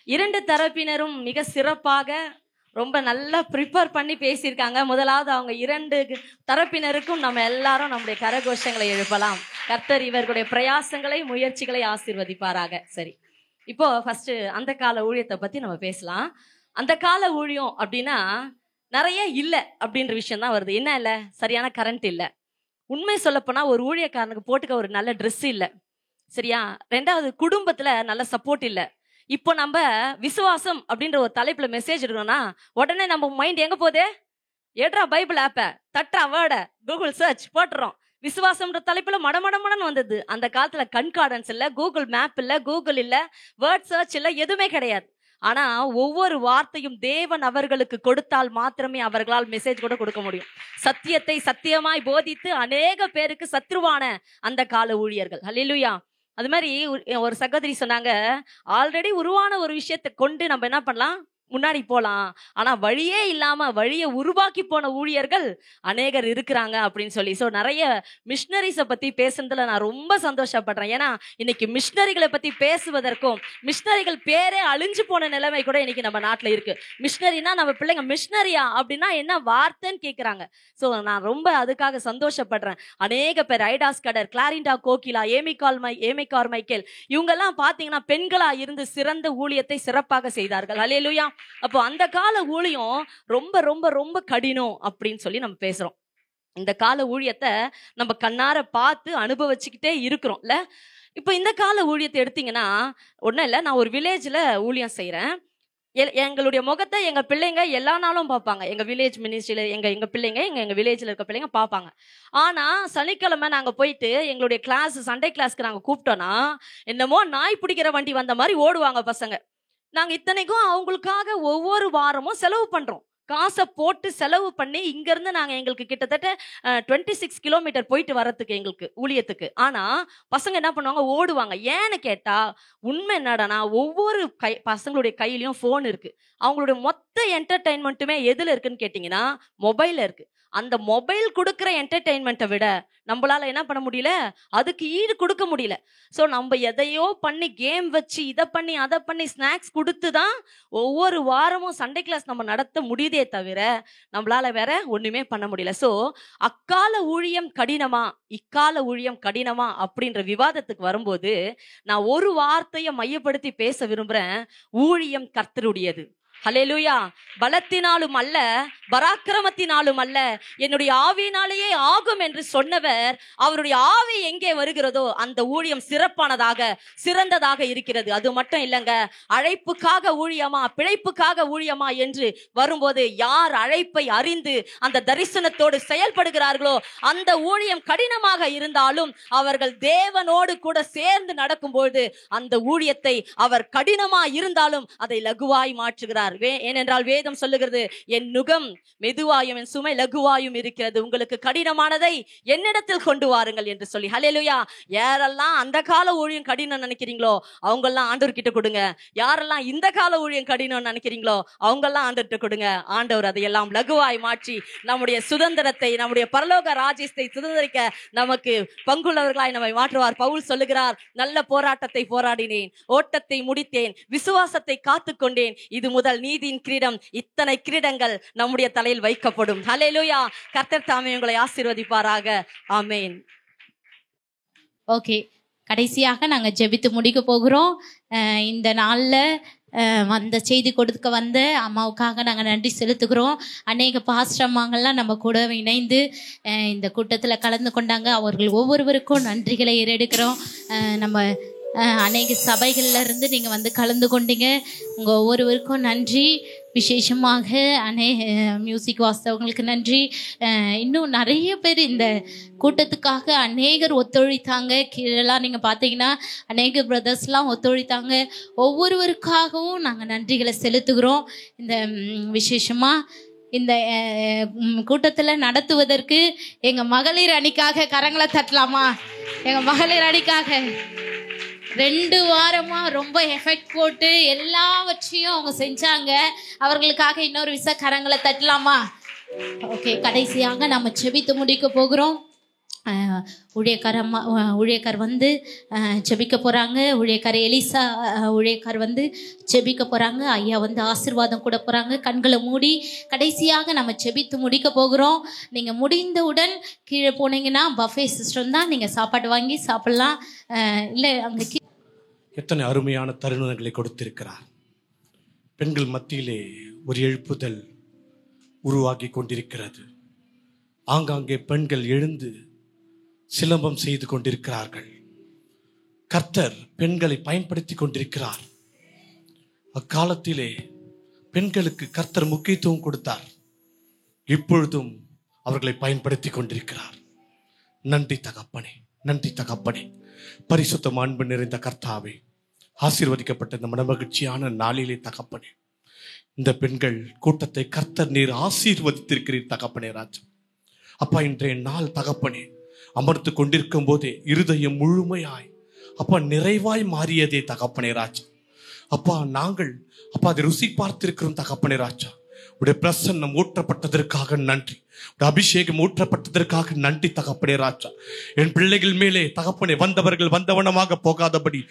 A: இரண்டு தரப்பினரும் மிக சிறப்பாக ரொம்ப நல்லா ப்ரிப்பேர் பண்ணி பேசியிருக்காங்க. முதலாவது அவங்க 2 தரப்பினருக்கும் நம்ம எல்லாரும் நம்முடைய கரகோஷங்களை எழுப்பலாம். கர்த்தர் இவர்களுடைய பிரயாசங்களை முயற்சிகளை ஆசீர்வதிப்பாராக. சரி, இப்போ ஃபர்ஸ்ட் அந்த கால ஊழியத்தை பத்தி நம்ம பேசலாம். அந்த கால ஊழியம் அப்படின்னா நிறைய இல்லை அப்படின்ற விஷயம் தான் வருது. என்ன இல்லை? சரியான கரண்ட் இல்லை, உண்மை சொல்லப்போனா ஒரு ஊழியக்காரனுக்கு போட்டுக்க ஒரு நல்ல ட்ரெஸ் இல்ல, சரியா? ரெண்டாவது, குடும்பத்துல நல்ல சப்போர்ட் இல்ல. இப்போ நம்ம விசுவாசம் அப்படின்ற ஒரு தலைப்புல மெசேஜ் எடுக்கணும்னா உடனே நம்ம மைண்ட் எங்க போகுது? ஏட்ரா பைபிள் ஆப்ப, தட்டா வேர்ட, கூகுள் சர்ச் போட்டுறோம். விசுவாசம்ன்ற தலைப்புல மடமடமடன்னு வந்தது. அந்த காலத்துல கண்கார்டன்ஸ் இல்ல, கூகுள் மேப் இல்ல, கூகுள் இல்ல, வேர்ட் சர்ச் இல்ல, எதுவுமே கிடையாது. ஆனா ஒவ்வொரு வார்த்தையும் தேவன் அவர்களுக்கு கொடுத்தால் மாத்திரமே அவர்களால் மெசேஜ் கூட கொடுக்க முடியும். சத்தியத்தை சத்தியமாய் போதித்து அநேக பேருக்கு சத்ருவான அந்த கால ஊழியர்கள். ஹல்லேலூயா. அது மாதிரி ஒரு சகோதரி சொன்னாங்க, ஆல்ரெடி உருவான ஒரு விஷயத்தை கொண்டு நம்ம என்ன பண்ணலாம், முன்னாடி போலாம். ஆனா வழியே இல்லாம வழியை உருவாக்கி போன ஊழியர்கள் அநேகர் இருக்கிறாங்க அப்படின்னு சொல்லி. ஸோ நிறைய மிஷினரிஸை பத்தி பேசுனதுல நான் ரொம்ப சந்தோஷப்படுறேன். ஏன்னா இன்னைக்கு மிஷினரிகளை பத்தி பேசுவதற்கும், மிஷினரிகள் பேரே அழிஞ்சு போன நிலைமை கூட இன்னைக்கு நம்ம நாட்டுல இருக்கு. மிஷினரினா நம்ம பிள்ளைங்க மிஷினரியா அப்படின்னா என்ன வார்த்தைன்னு கேட்கிறாங்க. ஸோ நான் ரொம்ப அதுக்காக சந்தோஷப்படுறேன். அநேக பேர் ஐடாஸ் கடர், கிளாரிண்டா கோகிலா, ஏமி கார்மைக்கேல் இவங்கெல்லாம் பாத்தீங்கன்னா பெண்களா இருந்து சிறந்த ஊழியத்தை சிறப்பாக செய்தார்கள். ஹல்லேலூயா. அப்போ அந்த கால ஊழியம் ரொம்ப ரொம்ப ரொம்ப கடினம் அப்படின்னு சொல்லி நம்ம பேசுறோம். இந்த கால ஊழியத்தை நம்ம கண்ணார பார்த்து அனுபவிச்சுக்கிட்டே இருக்கிறோம்ல. இப்போ இந்த கால ஊழியத்தை எடுத்தீங்கன்னா ஒன்றும் இல்லை, நான் ஒரு வில்லேஜில் ஊழியம் செய்கிறேன். எங்களுடைய முகத்தை எங்க பிள்ளைங்க எல்லா நாளும் பார்ப்பாங்க. எங்க வில்லேஜ் மினிஸ்ட்ரியில எங்க பிள்ளைங்க எங்க வில்லேஜ்ல இருக்க பிள்ளைங்க பார்ப்பாங்க. ஆனா சனிக்கிழமை நாங்க போயிட்டு எங்களுடைய கிளாஸ், சண்டே கிளாஸ்க்கு நாங்க கூப்பிட்டோம்னா என்னமோ நாய் பிடிக்கிற வண்டி வந்த மாதிரி ஓடுவாங்க பசங்க. நாங்க இத்தனைக்கும் அவங்களுக்காக ஒவ்வொரு வாரமும் செலவு பண்றோம். காசை போட்டு செலவு பண்ணி இங்க இருந்து நாங்க எங்களுக்கு கிட்டத்தட்ட 26 கிலோமீட்டர் போயிட்டு வர்றதுக்கு எங்களுக்கு ஊழியத்துக்கு. ஆனா பசங்க என்ன பண்ணுவாங்க, ஓடுவாங்க. ஏன்னு கேட்டா உண்மை என்னடானா ஒவ்வொரு பசங்களுடைய கையிலயும் போன் இருக்கு. அவங்களுடைய மொத்த என்டர்டைன்மெண்ட்டுமே எதுல இருக்குன்னு கேட்டீங்கன்னா மொபைல்ல இருக்கு. அந்த மொபைல் கொடுக்குற என்டர்டைன்மெண்ட்டை விட நம்மளால என்ன பண்ண முடியல, அதுக்கு ஈடு கொடுக்க முடியல. ஸோ நம்ம எதையோ பண்ணி கேம் வச்சு இதை பண்ணி அதை பண்ணி ஸ்நாக்ஸ் கொடுத்து தான் ஒவ்வொரு வாரமும் சண்டே கிளாஸ் நம்ம நடத்த முடியுதே தவிர நம்மளால வேற ஒண்ணுமே பண்ண முடியல. ஸோ அக்கால ஊழியம் கடினமா இக்கால ஊழியம் கடினமா அப்படின்ற விவாதத்துக்கு வரும்போது நான் ஒரு வார்த்தையை மையப்படுத்தி பேச விரும்புறேன். ஊழியம் கர்த்தருடையது. ஹல்லேலூயா. பலத்தினாலும் அல்ல, பராக்கிரமத்தினாலும் அல்ல, என்னுடைய ஆவியினாலேயே ஆகும் என்று சொன்னவர், அவருடைய ஆவி எங்கே வருகிறதோ அந்த ஊழியம் சிறப்பானதாக சிறந்ததாக இருக்கிறது. அது மட்டும் இல்லைங்க, அழைப்புக்காக ஊழியமா பிழைப்புக்காக ஊழியமா என்று வரும்போது யார் அழைப்பை அறிந்து அந்த தரிசனத்தோடு செயல்படுகிறார்களோ அந்த ஊழியம் கடினமாக இருந்தாலும் அவர்கள் தேவனோடு கூட சேர்ந்து நடக்கும்போது அந்த ஊழியத்தை அவர் கடினமா இருந்தாலும் அதை லகுவாய் மாற்றுகிறார். ஏனென்றால் வேதம் சொல்லுகிறது, என் நுகம் மெதுவாயும் என் சுமை லகுவாயும் இருக்கிறது, உங்களுக்கு கடினமானதை என்னிடத்தில் கொண்டு வாருங்கள் என்று சொல்லி. ஹல்லேலூயா. யாரெல்லாம் அந்த கால ஊழியம் கடினம் நினைக்கிறீங்களோ அவங்கெல்லாம் ஆண்டவர் கிட்ட கொடுங்க. யாரெல்லாம் இந்த கால ஊழியம் கடினம் நினைக்கிறீங்களோ அவங்கெல்லாம் ஆண்டவர்கிட்ட கொடுங்க. ஆண்டவர் அதையெல்லாம் லகுவாய் மாற்றி நம்முடைய சுதந்திரத்தை, நம்முடைய பரலோக ராஜ்யத்தை சுதந்திரிக்க நமக்கு பங்குள்ளவர்களாய் நம்மை மாற்றுவார். பவுல் சொல்லுகிறார், நல்ல போராட்டத்தை போராடினேன், ஓட்டத்தை முடித்தேன், விசுவாசத்தை காத்துக்கொண்டேன், இது முதல் நீதியின் கிரீடம். இத்தனை கிரீடங்கள் நம்முடைய தலையில் வைக்கப்படும். ஹல்லேலூயா. கர்த்தர் தாமே உங்களை ஆசீர்வதிப்பாராக. ஆமென்.
G: ஓகே, கடைசியாக நாங்கள் ஜெபித்து முடிக்க போகிறோம். இந்த நாளில் அந்த செய்தி கொடுக்க வந்த அம்மாவுக்காக நாங்கள் நன்றி செலுத்துகிறோம். அநேக பாஸ்டர் அம்மாங்கள்லாம் நம்ம கூட இணைந்து இந்த கூட்டத்தில் கலந்து கொண்டாங்க. அவர்கள் ஒவ்வொருவருக்கும் நன்றிகளை ஏறெடுக்கிறோம். நம்ம அநேக சபைகள்ல இருந்து நீங்கள் வந்து கலந்து கொண்டீங்க. உங்கள் ஒவ்வொருவருக்கும் நன்றி. விசேஷமாக மியூசிக் வாசித்தவங்களுக்கு நன்றி. இன்னும் நிறைய பேர் இந்த கூட்டத்துக்காக அநேகர் ஒத்துழைத்தாங்க. கீழெல்லாம் நீங்கள் பார்த்தீங்கன்னா அநேக பிரதர்ஸ்லாம் ஒத்துழைத்தாங்க. ஒவ்வொருவருக்காகவும் நாங்கள் நன்றிகளை செலுத்துகிறோம். இந்த விசேஷமாக இந்த கூட்டத்தில் நடத்துவதற்கு எங்கள் மகளிர் அணிக்காக கரங்களை தட்டலாமா? எங்கள் மகளிர் அணிக்காக 2 வாரமா ரொம்ப எஃபெக்ட் போட்டு எல்லாவற்றையும் அவங்க செஞ்சாங்க. அவர்களுக்காக இன்னொரு விச கரங்களை தட்டலாமா? ஓகே, கடைசியாக நம்ம செபித்து முடிக்க போகிறோம். ஊழியக்கார் வந்து ஜெபிக்க போகிறாங்க. ஊழியக்கார் எலிசா ஊழியக்கார் வந்து ஜெபிக்க போகிறாங்க. ஐயா வந்து ஆசீர்வாதம் கூட போகிறாங்க. கண்களை மூடி கடைசியாக நம்ம ஜெபித்து முடிக்க போகிறோம். நீங்கள் முடிந்தவுடன் கீழே போனீங்கன்னா பஃபே சிஸ்டம் தான், நீங்கள் சாப்பாடு வாங்கி சாப்பிட்லாம். இல்லை அங்கே
H: எத்தனை அருமையான தருணங்களை கொடுத்திருக்கிறார். பெண்கள் மத்தியிலே ஒரு எழுப்புதல் உருவாகி கொண்டிருக்கிறது. ஆங்காங்கே பெண்கள் எழுந்து சிலம்பம் செய்து கொண்டிருக்கிறார்கள். கர்த்தர் பெண்களை பயன்படுத்தி கொண்டிருக்கிறார். அக்காலத்திலே பெண்களுக்கு கர்த்தர் முக்கியத்துவம் கொடுத்தார். இப்பொழுதும் அவர்களை பயன்படுத்தி கொண்டிருக்கிறார். நன்றி தகப்பனே, நன்றி தகப்பனே. பரிசுத்த அன்பு நிறைந்த கர்த்தாவே, ஆசீர்வதிக்கப்பட்ட இந்த மனமகிழ்ச்சியான நாளிலே தகப்பனே, இந்த பெண்கள் கூட்டத்தை கர்த்தர் நீர் ஆசீர்வதித்திருக்கிறீர் தகப்பனே ராஜா. அப்பா, இன்றைய நாள் தகப்பனே அமர்த்து கொண்டிருக்கும் போதே இருதயம் முழுமையாய் அப்பா நிறைவாய் மாறியதே தகப்பனே ராஜா. அப்பா, நாங்கள் அப்பா அதை ருசி பார்த்திருக்கிறோம் தகப்பனே ராஜா. உடைய பிரசன்னம் ஊற்றப்பட்டதற்காக நன்றி. அபிஷேகம் ஊற்றப்பட்டதற்காக நன்றி தகப்பனே ராஜா. என் பிள்ளைகள் மேலே தகப்பனே வந்தவர்கள் வந்தவனமாக போகாதபடி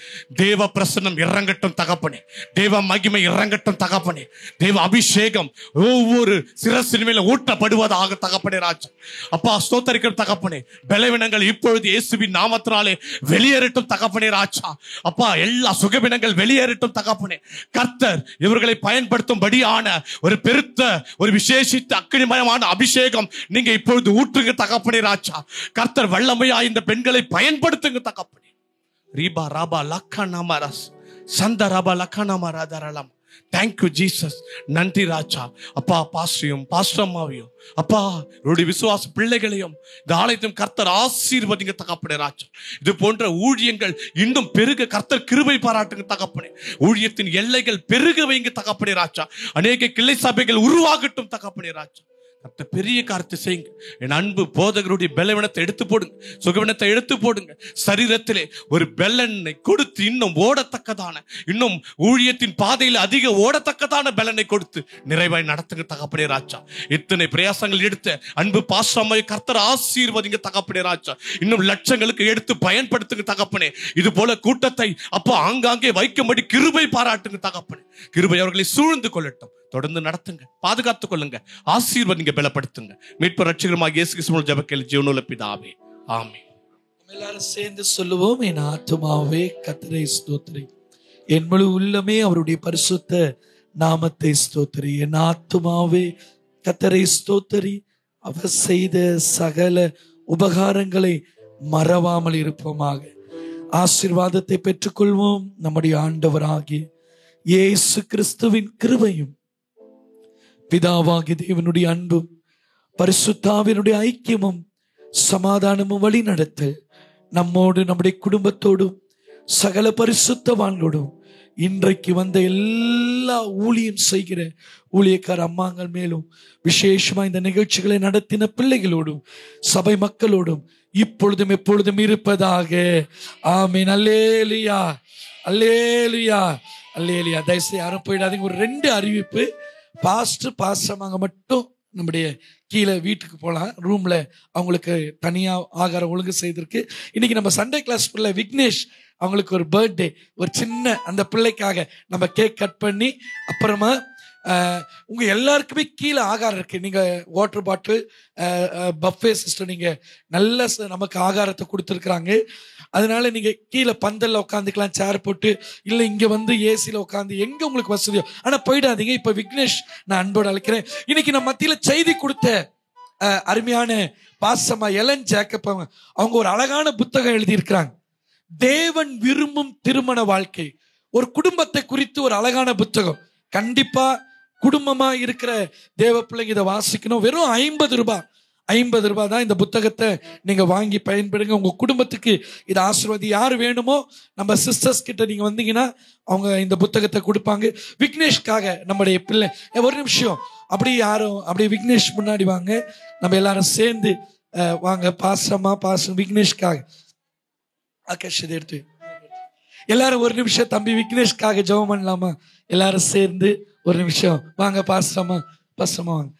H: தேவ பிரசன்னம் இறங்கட்டும் தகப்பனே. தேவ மகிமை இறங்கட்டும் தகப்பனே. தேவ அபிஷேகம் ஒவ்வொரு சிரசின் மேல ஊற்றப்படுவதாக தகப்பனே ராஜா. அப்பா, ஸ்தோத்தரிக்கும் தகப்பனே. பலவீனங்கள் இப்பொழுது இயேசுவின் நாமத்தினாலே வெளியேறட்டும் தகப்பனே ராஜா. அப்பா, எல்லா சுகவீனங்கள் வெளியேறட்டும் தகப்பனே. கர்த்தர் இவர்களை பயன்படுத்தும்படியான ஒரு பெருத்த ஒரு விசேஷித்த அக்கினிமயமான அபிஷேகம் நீங்க இப்பொழுது ஊற்றுங்க தகப்பனே ராஜா. கர்த்தர் வல்லமையா இந்த பெண்களை பயன்படுத்துங்க தகப்பனே. ரீபா ராபா லக்கானாமரஸ் சந்த ராபா லக்கானாமராதரலாம். Thank you Jesus. நன்றி ராஜா. அப்பா, பாஸ்டரையும் பாஸ்டம்மாவையும் அப்பா என்னுடைய விசுவாச பிள்ளைகளையும் இந்த ஆலயத்தையும் கர்த்தர் ஆசீர்வதிங்க தகப்பனே ராஜா. இது போன்ற ஊழியங்கள் இன்னும் பெருக கர்த்தர் கிருபை பாராட்டுங்க தகப்பனே. ஊழியத்தின் எல்லைகள் பெருக வைங்க தகப்பனே ராஜா. அநேக கிளை சபைகள் உருவாகட்டும் தகப்பனே ராஜா. கர்த்த பெரிய காரியத்தை செய்யுங்க. என் அன்பு போதகருடைய பலவீனத்தை எடுத்து போடுங்க, சுகவீனத்தை எடுத்து போடுங்க. சரீரத்திலே ஒரு பலனை கொடுத்து இன்னும் ஓடத்தக்கதான, இன்னும் ஊழியத்தின் பாதையில் அதிக ஓடத்தக்கதான பலனை கொடுத்து நிறைவாய் நடத்துங்க தகப்பனே ராஜா. இத்தனை பிரயாசங்கள் எடுத்த அன்பு பாஸ்டம்மாவை கர்த்தர் ஆசீர்வதிங்க தகப்பனே ராஜா. இன்னும் லட்சங்களுக்கு எடுத்து பயன்படுத்துங்க தகப்பனே. இது போல கூட்டத்தை அப்போ ஆங்காங்கே வைக்கும்படி கிருபை பாராட்டுங்க தகப்பனே. கிருபை அவர்களை சூழ்ந்து கொள்ளட்டும். தொடர்ந்து நடத்துங்க, பாதுகாத்துக் கொள்ளுங்க, ஆசீர்வதிங்க, பலப்படுத்துங்க. மீட்பர் ரட்சகருமாகிய இயேசு கிறிஸ்துவின் ஜெபத்தில் ஜீவனுள்ள பிதாவே, ஆமென்.
I: எல்லாரும் சேர்ந்து சொல்லுவோம். என் ஆத்துமாவே கர்த்தரை ஸ்தோத்திரி, என் முழு உள்ளமே அவருடைய பரிசுத்த நாமத்தை ஸ்தோத்திரி. என் ஆத்துமாவே கர்த்தரை ஸ்தோத்திரி, அவர் செய்த சகல உபகாரங்களை மறவாமல் இருப்போமாக. ஆசீர்வாதத்தை பெற்றுக்கொள்வோம். நம்முடைய ஆண்டவராகிய இயேசு கிறிஸ்துவின் கிருபையும் பிதாவாகிய தேவனுடைய அன்பும் பரிசுத்தாவினுடைய ஐக்கியமும் சமாதானமும் வழி நடத்தல் நம்மோடு நம்முடைய குடும்பத்தோடும் சகல பரிசுத்தவான்களோடும் இன்றைக்கு வந்த எல்லா ஊழியம் செய்கிற ஊழியக்கார அம்மாங்கள் மேலும் விசேஷமா இந்த நிகழ்ச்சிகளை நடத்தின பிள்ளைகளோடும் சபை மக்களோடும் இப்பொழுதும் எப்பொழுதும் இருப்பதாக. ஆமென். அல்லேலூயா, அல்லேலூயா, அல்லேலூயா. தயவுசெய்து யாரும் போயிடாதீங்க. ஒரு 2 அறிவிப்பு. பாஸ்டர்மாங்க மட்டும் நம்முடைய கீழே வீட்டுக்கு போகலாம். ரூம்ல அவங்களுக்கு தனியா ஆகாரம் ஒழுங்கு செய்திருக்கு. இன்னைக்கு நம்ம சண்டே கிளாஸ் பிள்ளை விக்னேஷ் அவங்களுக்கு ஒரு பர்த்டே, ஒரு சின்ன அந்த பிள்ளைக்காக நம்ம கேக் கட் பண்ணி அப்புறமா உங்க எல்லாருக்குமே கீழே ஆகாரம் இருக்கு. நீங்க வாட்டர் பாட்டில் பஃபே சிஸ்டம் நீங்க நல்ல நமக்கு ஆகாரத்தை கொடுத்துருக்குறாங்க. அதனால நீங்க கீழே பந்தல்ல உட்காந்துக்கலாம், சேர் போட்டு, இல்லை இங்க வந்து ஏசியில உட்காந்து எங்க உங்களுக்கு வசதியோ. ஆனா போயிடாதீங்க. இப்ப விக்னேஷ் நான் அன்போடு அழைக்கிறேன். இன்னைக்கு நம்ம மத்தியில செய்தி கொடுத்த அருமையான பாசமா எலன் ஜேக்கப் அவங்க ஒரு அழகான புத்தகம் எழுதியிருக்கிறாங்க. தேவன் விரும்பும் திருமண வாழ்க்கை, ஒரு குடும்பத்தை குறித்து ஒரு அழகான புத்தகம். கண்டிப்பா குடும்பமா இருக்கிற தேவ பிள்ளைங்க இதை வாசிக்கணும். வெறும் 50 ரூபாய் தான் இந்த புத்தகத்தை நீங்க வாங்கி பயன்படுங்க. உங்க குடும்பத்துக்கு இது ஆசீர்வாதி. யார் வேணுமோ நம்ம சிஸ்டர்ஸ் கிட்ட நீங்க வந்தீங்கன்னா அவங்க இந்த புத்தகத்தை கொடுப்பாங்க. விக்னேஷ்காக நம்முடைய பிள்ளை ஒரு நிமிஷம் அப்படி யாரும் அப்படியே விக்னேஷ் முன்னாடி வாங்க. நம்ம எல்லாரும் சேர்ந்து வாங்க. பாசம் விக்னேஷ்காக ஆகாஷ் இதை எடுத்து எல்லாரும் ஒரு நிமிஷம் தம்பி விக்னேஷ்காக ஜெபம் பண்ணலாமா? எல்லாரும் சேர்ந்து ஒரு நிமிஷம் வாங்க. பாசமா வாங்க,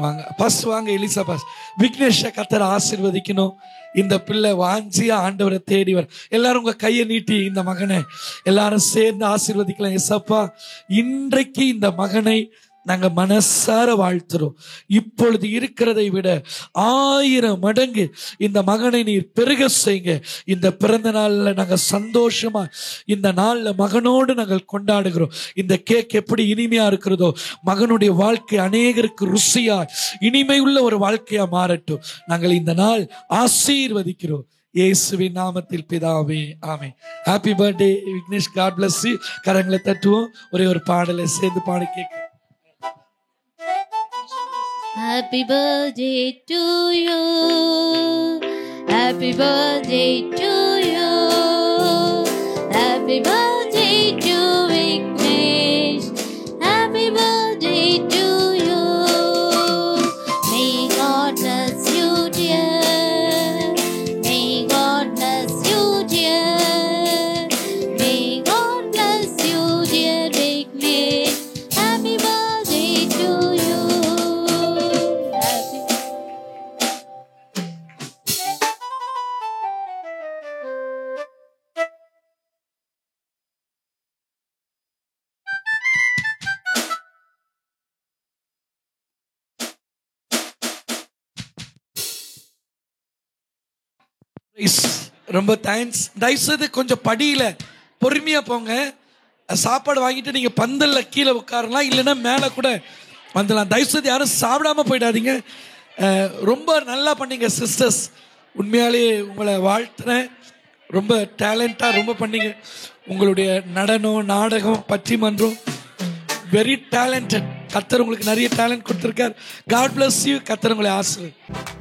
I: வாங்க பாஸ், வாங்க எலிசா பாஸ். விக்னேஷ கர்த்தர் ஆசீர்வதிக்கணும். இந்த பிள்ளை வாஞ்சியா ஆண்டவரை தேடிவர். எல்லாரும் உங்க கையை நீட்டி இந்த மகனை எல்லாரும் சேர்ந்து ஆசீர்வதிக்கலாம். எசப்பா, இன்றைக்கு இந்த மகனை நாங்க மனசார வாழ்த்துறோம். இப்பொழுது இருக்கிறதை விட 1000 மடங்கு இந்த மகனை நீர் பெருக செய்யுங்க. இந்த பிறந்த நாள்ல நாங்க சந்தோஷமா இந்த நாள்ல மகனோடு நாங்கள் கொண்டாடுகிறோம். இந்த கேக் எப்படி இனிமையா இருக்கிறதோ, மகனுடைய வாழ்க்கை அநேகருக்கு ருசியா இனிமை உள்ள ஒரு வாழ்க்கையா மாறட்டும். நாங்கள் இந்த நாள் ஆசீர்வதிக்கிறோம் இயேசுவின் நாமத்தில் பிதாவே, amen. Happy birthday Vignesh, God bless you. கரங்களை தட்டுவோம். ஒரே ஒரு பாடலை சேர்ந்து பாடி கேட்க.
G: Happy birthday to you. Happy birthday to you. Happy birthday to Vignesh. Happy birthday to you. May God bless you, dear. May God bless you, dear. May God bless you, dear Vignesh. Happy birthday to you. Happy
I: ரொம்ப thanks. தயவுசெய்து கொஞ்சம் படியில பொறுமையா போங்க. சாப்பாடு வாங்கிட்டு நீங்க பந்தல்ல கீழே உட்காரலாம், இல்லைன்னா மேலே கூட வந்துடலாம். தயவுசெய்து யாரும் சாப்பிடாம போயிடாதீங்க. ரொம்ப நல்லா பண்ணீங்க சிஸ்டர்ஸ். உண்மையாலே உங்களை வாழ்த்துறேன். ரொம்ப டேலண்டா ரொம்ப பண்ணீங்க. உங்களுடைய நடனம், நாடகம், பட்டிமன்றம் வெரி டேலண்டட். கர்த்தர் உங்களுக்கு நிறைய டேலண்ட் கொடுத்துருக்கார். God bless you. கர்த்தர் உங்களை ஆசீர்வதிப்பார்.